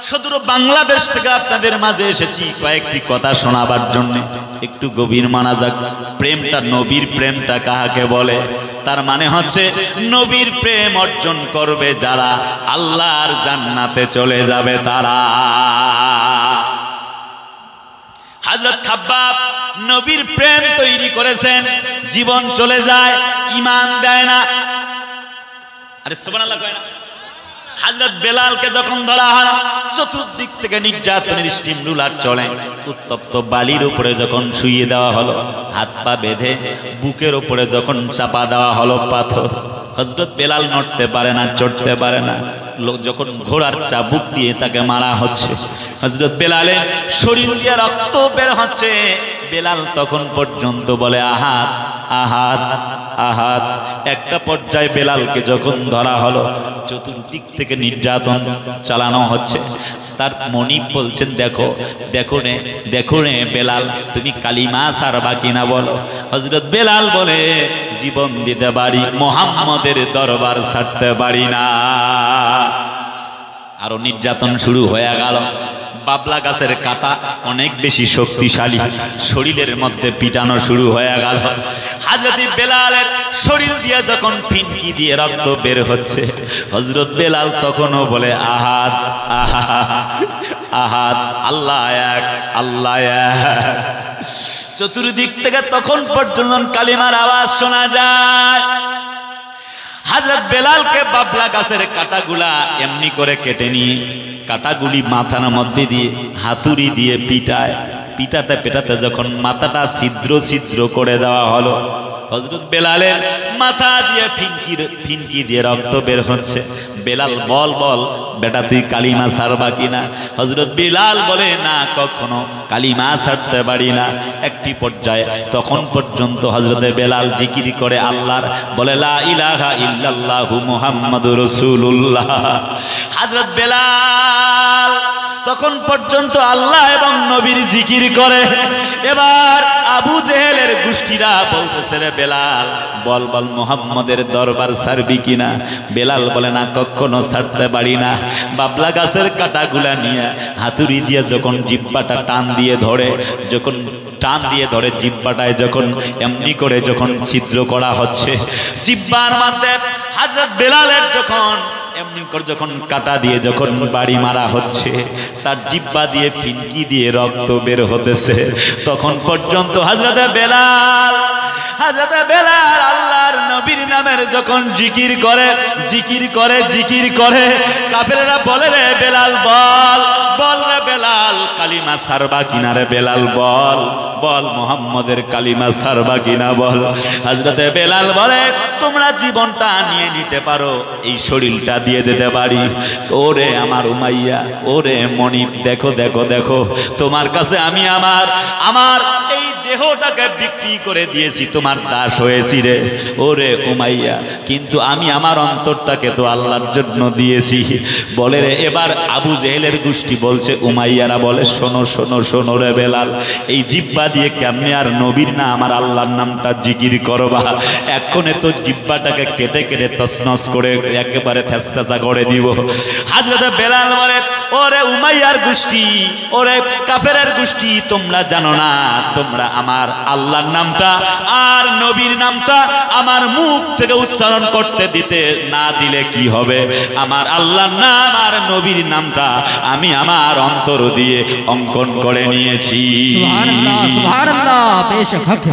সুদূর বাংলাদেশ থেকে আপনাদের মাঝে এসেছি কয়েকটি কথা শোনাবার জন্য। একটু গভীর মানা যাক। প্রেমটা, নবীর প্রেমটা কাহাকে বলে? তার মানে হচ্ছে নবীর প্রেম অর্জন করবে যারা, আল্লাহর জান্নাতে চলে যাবে তারা। হযরত খাব্বাব নবীর প্রেম তৈরি করেছেন, জীবন চলে যায়, ঈমান দেয় না। আরে সুবহানাল্লাহ কয় না? হযরত বেলালকে যখন ধরা হয়, চতুর্দিক থেকে নির্যাতনের স্টিম রুলার চলে, উত্তপ্ত বালির উপরে যখন শুইয়ে দেওয়া হলো, হাত পা বেঁধে বুকের উপরে যখন চাপা দেওয়া হলো পাথর, হযরত বেলাল নড়তে পারে না, চড়তে পারে না। যখন ঘোড়ার চাবুক দিয়ে তাকে মারা হচ্ছে, হযরত বেলালের শরীর দিয়ে রক্ত বের হচ্ছে, বেলাল তখন পর্যন্ত বলে আহাত আহাত আহাত। একটা পর্যায়ে বেলালকে যখন ধরা হলো, চতুর্দিক থেকে নির্যাতন চালানো হচ্ছে, তার মনিব বলছেন, দেখো দেখো রে, দেখো রে বেলাল, তুমি কালিমা সারবা কিনা বলো। হযরত বেলাল বলে, জীবন দিতে পারি, মুহাম্মদের দরবার ছাড়তে পারি না। আরো নির্যাতন শুরু হয়ে গেল। বাবলা গাছের কাঁটা অনেক বেশি শক্তিশালী, শরীরের মধ্যে পিটানো শুরু হয়ে গেল। হযরত বেলালের শরীর দিয়ে যখন ফিনকি দিয়ে রক্ত বের হচ্ছে, হযরত বেলাল তখনও বলে আহাদ আহাদ আহাদ, আল্লাহ এক, আল্লাহ এক। চতুর্দিক থেকে তখন পর্যন্ত কালিমার আওয়াজ শোনা যায়। হযরত বেলালকে বাবলা গাছের কাঁটাগুলা এমনি করে কেটে নিয়ে, কাঁটাগুলি মাথার মধ্যে দিয়ে হাতুড়ি দিয়ে পিটায়, পিটাতে পেটাতে যখন মাথাটা ছিদ্র ছিদ্র করে দেওয়া হলো, হযরত বেলালের মাথা দিয়ে ফিনকি দিয়ে রক্ত বের হচ্ছে। বেলাল বল বল বেটা, তুই কালিমা ছাড়বা কিনা? হযরত বেলাল বলে, না, কখনো কালিমা ছাড়তে পারি না। একটি পর্যায়ে তখন পর্যন্ত হযরত বেলাল জিকির করে আল্লাহর, বলে লা ইলাহা ইল্লাল্লাহু মুহাম্মাদুর রাসূলুল্লাহ। হযরত বেলাল তখন পর্যন্ত আল্লাহ এবং নবীর জিকির করে। এবার আবু জেহেলের গোষ্ঠীরা বলতেছে, রে বেলাল বল বল, মুহাম্মদের দরবার ছাড়বি কিনা? বেলাল বলে, না, কখনো ছাড়তে পারি না। বাবলা গাছের কাঁটাগুলা নিয়ে হাতুড়ি দিয়ে যখন জিহ্বাটা টান দিয়ে ধরে, যখন টান দিয়ে ধরে জিহ্বাটায় যখন এমনি করে যখন ছিদ্র করা হচ্ছে, জিহ্বার মধ্যে হযরত বেলালের যখন এমনি করে যখন কাটা দিয়ে যখন বাড়ি মারা হচ্ছে, তার জিহ্বা দিয়ে ফিনকি দিয়ে রক্ত বের হতেছে, তখন পর্যন্ত হযরত বেলাল আল্লাহর নবীর নামের যখন জিকির করে জিকির করে জিকির করে, কাফেররা বলে, রে বেলাল বল বল, রে বেলাল কালিমা ছাড়বা কিনা? রে বেলাল বল বল, মুহাম্মদের কালিমা ছাড়বা কিনা বল। হযরত বেলাল বলে, তোমরা জীবনটা নিয়ে নিতে পারো, এই শরীরটা দিয়ে দিতে পারি। ওরে আমার উমাইয়া, ওরে মনিব, দেখো দেখো দেখো, তোমার কাছে আমি আমার এই দেহটাকে বিক্রি করে দিয়েছি, তোমার দাস হয়েছি রে। ওরে উমাইয়া, কিন্তু আমি আমার অন্তরটাকে তো আল্লাহর জন্য দিয়েছি। বলে রে, এবার আবু জেহেলের গোষ্ঠী বলছে, উমাইয়ারা বলে, শোনো শোনো শোনো রে বেলাল, এই জিহ্বা দিয়ে কেমনে আর নবীর না আমার আল্লাহর নামটা জিকির করবা? এক্ষণে তো জিহ্বাটাকে কেটে কেটে তছনছ করে একেবারে থেসথেসা করে দিব। হযরত বেলাল বলে, ওরে উমাইয়ার গোষ্ঠী, ওরে কাফেরের গোষ্ঠী, তোমরা জানো না তোমরা আমার আল্লাহর নামটা আর নবীর নামটা আমার মুখ থেকে উচ্চারণ করতে দিতে না দিলে কি হবে? আমার আল্লাহর নাম আর নবীর নামটা আমি আমার অন্তর দিয়ে অঙ্কন করে নিয়েছি। সুবহানাল্লাহ সুবহানাল্লাহ বেশক হক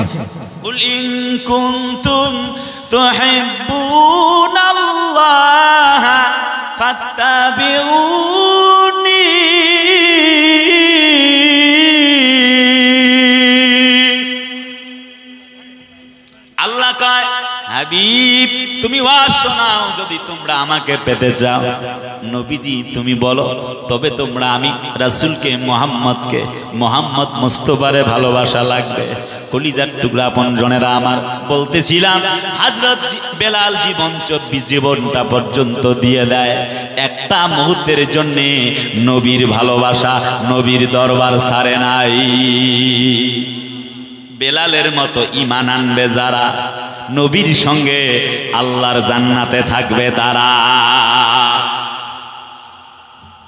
কুল ইন কুনতুম তুহিব্বুনাল্লাহ ফাত্তাবিউনি আল্লাহ কয় হাবিব তুমি ওয়াজ শোনাও যদি তোমরা আমাকে পেতে চাও। নবীজি তুমি বলো তবে তোমরা আমি রাসূলকে মোহাম্মদ মুস্তাফারে ভালোবাসা লাগবে। কলিজার টুকরা আপনজনেরা আমার বলতেছিলাম হযরত বেলাল জীবনটা পর্যন্ত দিয়ে দেয় একটা মুহূর্তের জন্য নবীর ভালোবাসা নবীর দরবার ছাড়ে নাই। বেলালের মতো ঈমান আনবে যারা নবীর সঙ্গে আল্লাহর জান্নাতে থাকবে তারা।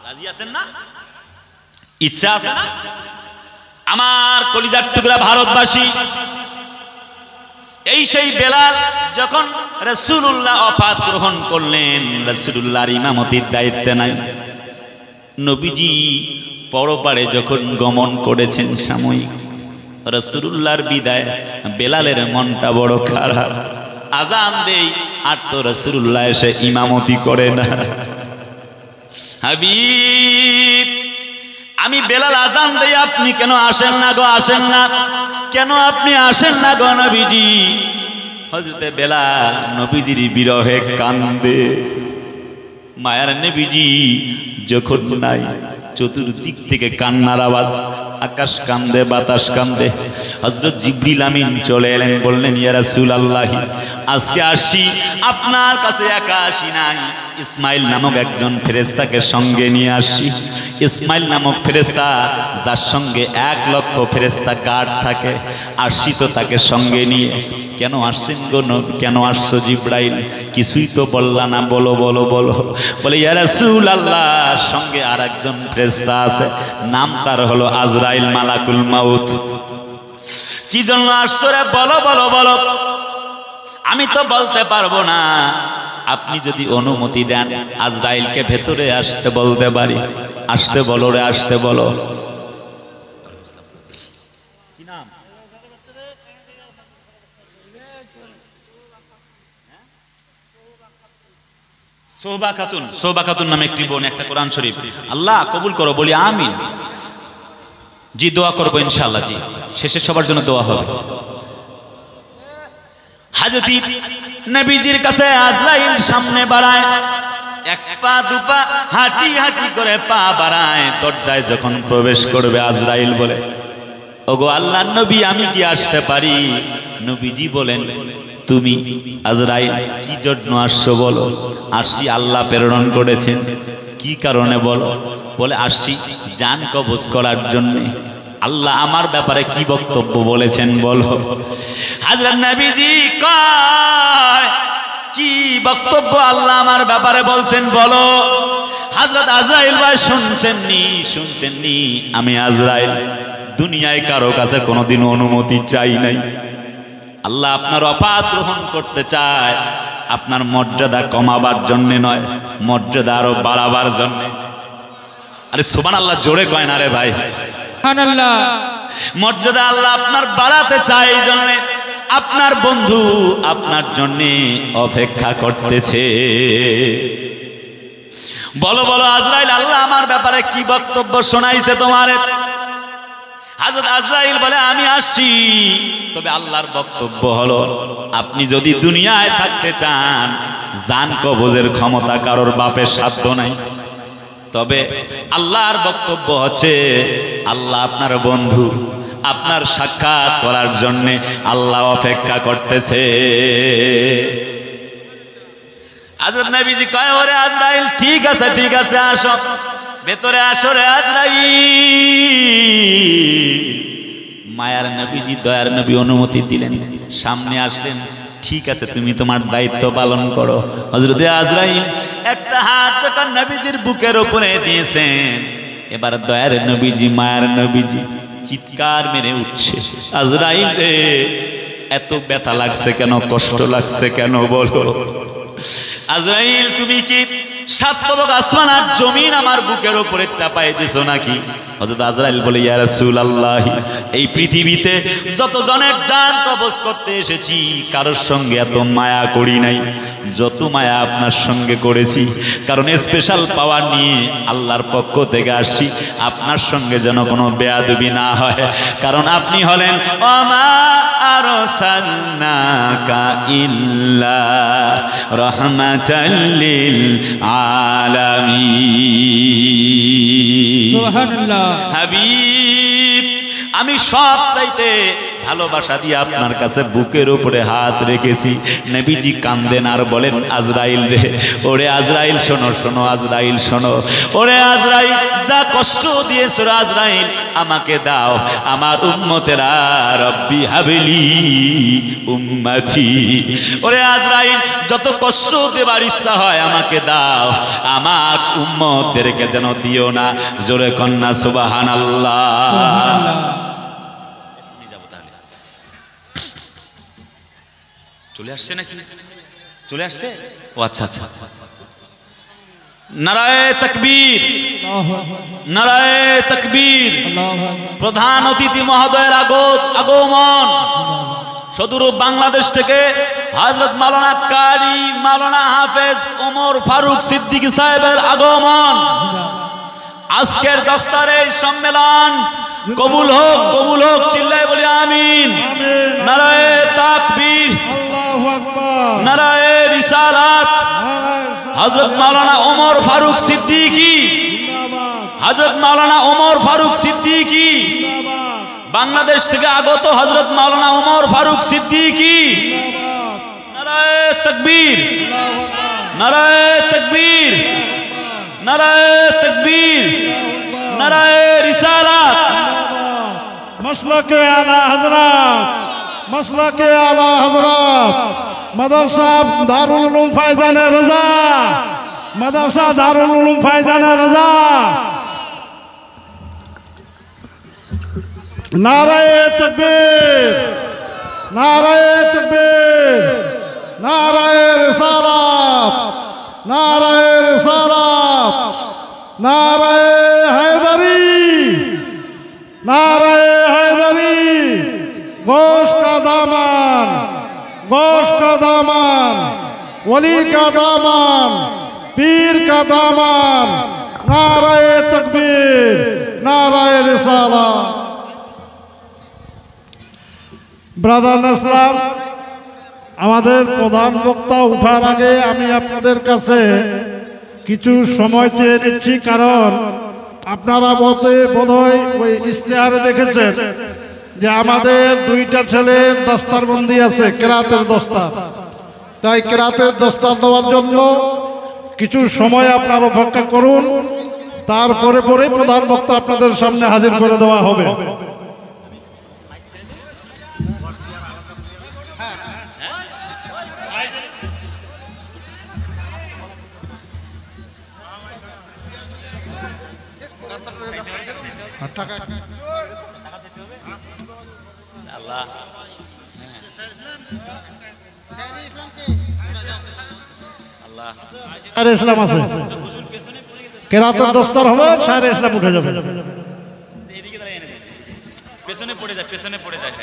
রাজি আছেন না? ইচ্ছা আছে না? আমার কলিজার টুকরা ভারতবাসী, এই সেই বেলাল যখন রাসূলুল্লাহ ওফাত গ্রহণ করলেন, রাসূলুল্লাহর ইমামতির দায়িত্বে নাই, নবীজি পরপারে যখন গমন করেছেন সাময়িক, রাসূলুল্লাহর বিদায় বেলালের মনটা বড় খারাপ। আজান দেই আর তো রাসূলুল্লাহ এসে ইমামতি করে না। হাবিব আমি বেলাল আজান দেই আপনি কেন আসেন না গো? আসেন না কেন? আপনি আসেন না গো নবীজি? হযরতে বেলাল নবীজির বিরহে কান্দে। মায়ার নবীজি যখন নাই, চতুর্দিক থেকে কান্নার আওয়াজ, আকাশ কান্দে বাতাস কান্দে। হযরত জিবরিল আমিন চলে এলেন, বললেন ইয়া রাসূলুল্লাহ আজকে আসি আপনার কাছে একা আসি নাই, ইসমাইল নামক একজন ফেরেশতাকে সঙ্গে নিয়ে আসি। ইসমাইল নামক ফেরেশতা যার সঙ্গে 1,00,000 ফেরেশতা গার্ড থাকে, আসি তো তাকে সঙ্গে নিয়ে। কেন আসছেন গো? কেন আসছো জিবরাইল? কিছুই তো বললা না, বলো বলো বলো। বলে ইয়া রাসূলুল্লাহ সঙ্গে আর একজন ফেরেশতা আছে, নাম তার হলো আজরাইল মালাকুল মাউত। কি জন্য আসছো রে? বলো বলো বলো। আমি তো বলতে পারবো না, আপনি যদি অনুমতি দেন আজরাইলকে ভেতরে আসতে বলতে পারি। আসতে বলো রে, আসতে বলো। সোহবা খাতুন নামে একটি বোন, একটা কোরআন শরীফ। আল্লাহ কবুল করো, বলি আমিন। জি দোয়া করবো ইনশাআল্লাহ। জি শেষে সবার জন্য দোয়া হবে। হযরত নবীজির কাছে আজরাইল সামনে বাড়ায়, এক পা দুপা হাঁটি হাঁটি করে পা বাড়ায়। দরজায় যখন প্রবেশ করবে আজরাইল বলে ওগো আল্লাহর নবী আমি কি আসতে পারি? নবীজি বলেন তুমি আজরাইল কি জন্য আসছো বলো? আসছি আল্লাহ প্রেরণ করেছেন। কি কারণে বলো? বলে আসছি জান কবজ করার জন্য। আল্লাহ আমার ব্যাপারে কি বক্তব্য বলেছেন বলো। হযরত নবীজি কয় কি বক্তব্য আল্লাহ আমার ব্যাপারে বলছেন বলো। হযরত আজরাইল ভাই শুনছেননি আমি আজরাইল দুনিয়ায় কারো কাছে কোনোদিন অনুমতি চাই নাই। আল্লাহ আপনার ওফাত গ্রহণ করতে চায় আপনার মর্যাদা কমাবার জন্য নয়, মর্যাদা আরো বাড়াবার জন্য। আরে সুবহানাল্লাহ জোরে কয় না রে ভাই। সুবহানাল্লাহ। মর্যাদা আল্লাহ আপনার বাড়াতে চায়, এই জন্য আপনার বন্ধু আপনার জন্য অপেক্ষা করতেছে। বলো বলো আজরাইল আল্লাহ আমার ব্যাপারে কি বক্তব্য শোনাইছে তোমারে? হযরত আজরাইল বলে আমি আসছি, তবে আল্লাহর বক্তব্য হলো আপনি যদি দুনিয়ায় থাকতে চান, জান কবজের ক্ষমতা কারোর বাপের সাধ্য নাই। তবে আল্লাহর বক্তব্য হচ্ছে আল্লাহ আপনার বন্ধু, আপনার সাক্ষাৎ করার জন্য আল্লাহ অপেক্ষা করতেছে। হযরত নবীজি কয় ওরে আজরাইল ঠিক আছে আসো, ভেতরে আসো রে আজরাইল। মায়ার নবীজি দয়ার নবী অনুমতি দিলেন, সামনে আসলেন। ঠিক আছে তুমি তোমার দায়িত্ব পালন করো। হযরত আজরাইল একটা হাত যখন নবীজির বুকের উপরে দিয়েছেন, এবার দয়ার নবীজি মায়ার নবীজি চিৎকার মেরে উঠছে, আজরাইল রে এত ব্যথা লাগছে কেন, কষ্ট লাগছে কেন বলো। আজরাইল তুমি কি সাত তবক আসমান আর জমিন আমার বুকের উপরে চাপাই দিছো নাকি? হযরত আজরাইল বলে, ইয়া রাসূলুল্লাহ, এই পৃথিবীতে যত জনের জান কবজ করতে এসেছি কারোর সঙ্গে এত মায়া করি নাই যত মায়া আপনার সঙ্গে করেছি। কারণ স্পেশাল পাওয়ার নিয়ে আল্লাহর পক্ষ থেকে আসি, আপনার সঙ্গে যেন কোনো বেয়াদবি না হয়। কারণ আপনি হলেন ওমা আরসালনাকা ইল্লা রাহমাতাল লিল আলামিন। সুবহানাল্লাহ। হাবিব, আমি সব চাইতে ভালোবাসা দিয়ে আপনার কাছে বুকের উপরে হাত রেখেছি। নবীজি কান্দেন আর বলেন, আজরাইল রে, ওরে আজরাইল শোনো, শোনো আজরাইল শোনো, ওরে আজরাইল যা কষ্ট দিয়েছো আজরাইল আমাকে দাও, আমার উম্মতেরা রব্বি হাবিলি উম্মতি। ওরে আজরাইল যত কষ্ট দেবার ইচ্ছা হয় আমাকে দাও, আমার উম্মতদেরকে যেন দিও না। জোরে কন্যা সুবহানাল্লাহ। চলে আসছে নাকি? চলে আসছে? ও আচ্ছা আচ্ছা। নারায়ে তাকবীর, নারায়ে তাকবীর। প্রধান অতিথি মহোদয়ের আগমন। সুদূর বাংলাদেশ থেকে হযরত মাওলানা কারি মাওলানা হাফেজ ওমর ফারুক সিদ্দিকী সাহেবের আগমন। আজকের দস্তারে সম্মেলন কবুল হোক, কবুল হোক, চিল্লায় বলি আমিন। নারায়ে তাকবীর, নারায়ে রিসালাত। হযরত মাওলানা ওমর ফারুক সিদ্দিকী, হযরত মাওলানা ওমর ফারুক সিদ্দিকী, বাংলাদেশ থেকে আগত হযরত মাওলানা ওমর ফারুক সিদ্দিকী। নারায়ে তাকবীর, নারায়ে তাকবীর, নারায়ে তাকবীর, নারায়ে রিসালাত। মাসলাকে আলা হযরত, মাসলাকে আলা হযরত, মাদ্রাসা দারুল উলুম ফায়জানে রাজা, মাদ্রাসা দারুল উলুম ফায়জানে রাজা। নারায়ে তাকবীর, নারায়ে তাকবীর, নারায়ে রিসালাত, নারায়ে রিসালাত, নারায়ে হায়দারি, नाराए हैदरी। गोश का दामन, गोश का दामन, वली का दामन, पीर का दामन। नाराए तकबीर, नाराए रिसाला। ব্রাদার ইসলাম, আমাদের প্রধান বক্তা উঠার আগে আমি আপনাদের কাছে কিছু সময় চেয়ে নিচ্ছি, কারণ আপনারা বোধহয় ওই ইশতেহারে দেখেছেন যে আমাদের দুইটা ছেলের দস্তারবন্দি আছে, কেরাতের দস্তার। তাই কেরাতের দস্তার দেওয়ার জন্য কিছু সময় আপনারা অপেক্ষা করুন, তারপরে পরে প্রধান বক্তা আপনাদের সামনে হাজির করে দেওয়া হবে। শায়ের ইসলাম আছে, কেরাতের দস্তার হবে, শায়ের ইসলাম উঠে যাবে। পেছনে পড়ে যায়, পেছনে পড়ে যায়।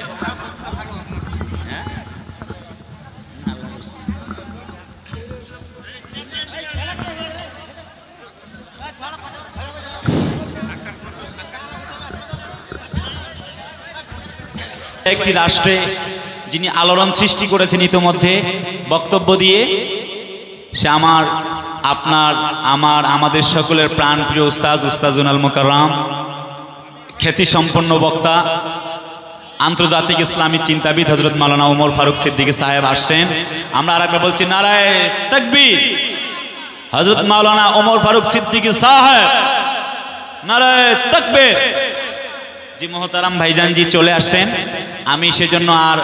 একটি রাষ্ট্রে যিনি আলোড়ন সৃষ্টি করেছেন ইতোমধ্যে বক্তব্য দিয়ে, সে আমার, আপনার, আমাদের সকলের প্রাণপ্রিয় উস্তাজ, উস্তাজুল মুকাররম, খ্যাতিসম্পন্ন বক্তা, আন্তর্জাতিক ইসলামী চিন্তাবিদ হযরত মাওলানা ওমর ফারুক সিদ্দিকী সাহেব আসছেন। আমরা আরেকবার বলছি, নারায়ে তাকবীর। হযরত মাওলানা ওমর ফারুক সিদ্দিকী সাহেব, নারায়ে তাকবীর। জি মোহতারাম ভাইজান জি চলে আসছেন। আমি সেজন্য আর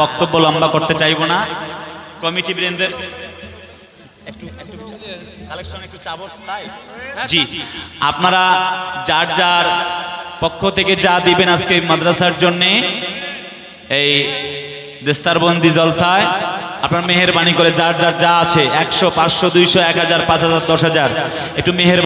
বক্তব্য লম্বা করতে চাইব না। কমিটি বৃন্দের একটু কালেকশন একটু চাবো, তাই জি আপনারা যার যার পক্ষ থেকে যা দিবেন আজকে এই মাদ্রাসার জন্যে, এই দেস্তারবন্দি জলসায় আপনার মেহেরবানি করে যার যার যা আছে 100, 500, 200, 1000, 5000, 10,000 একটু মেহের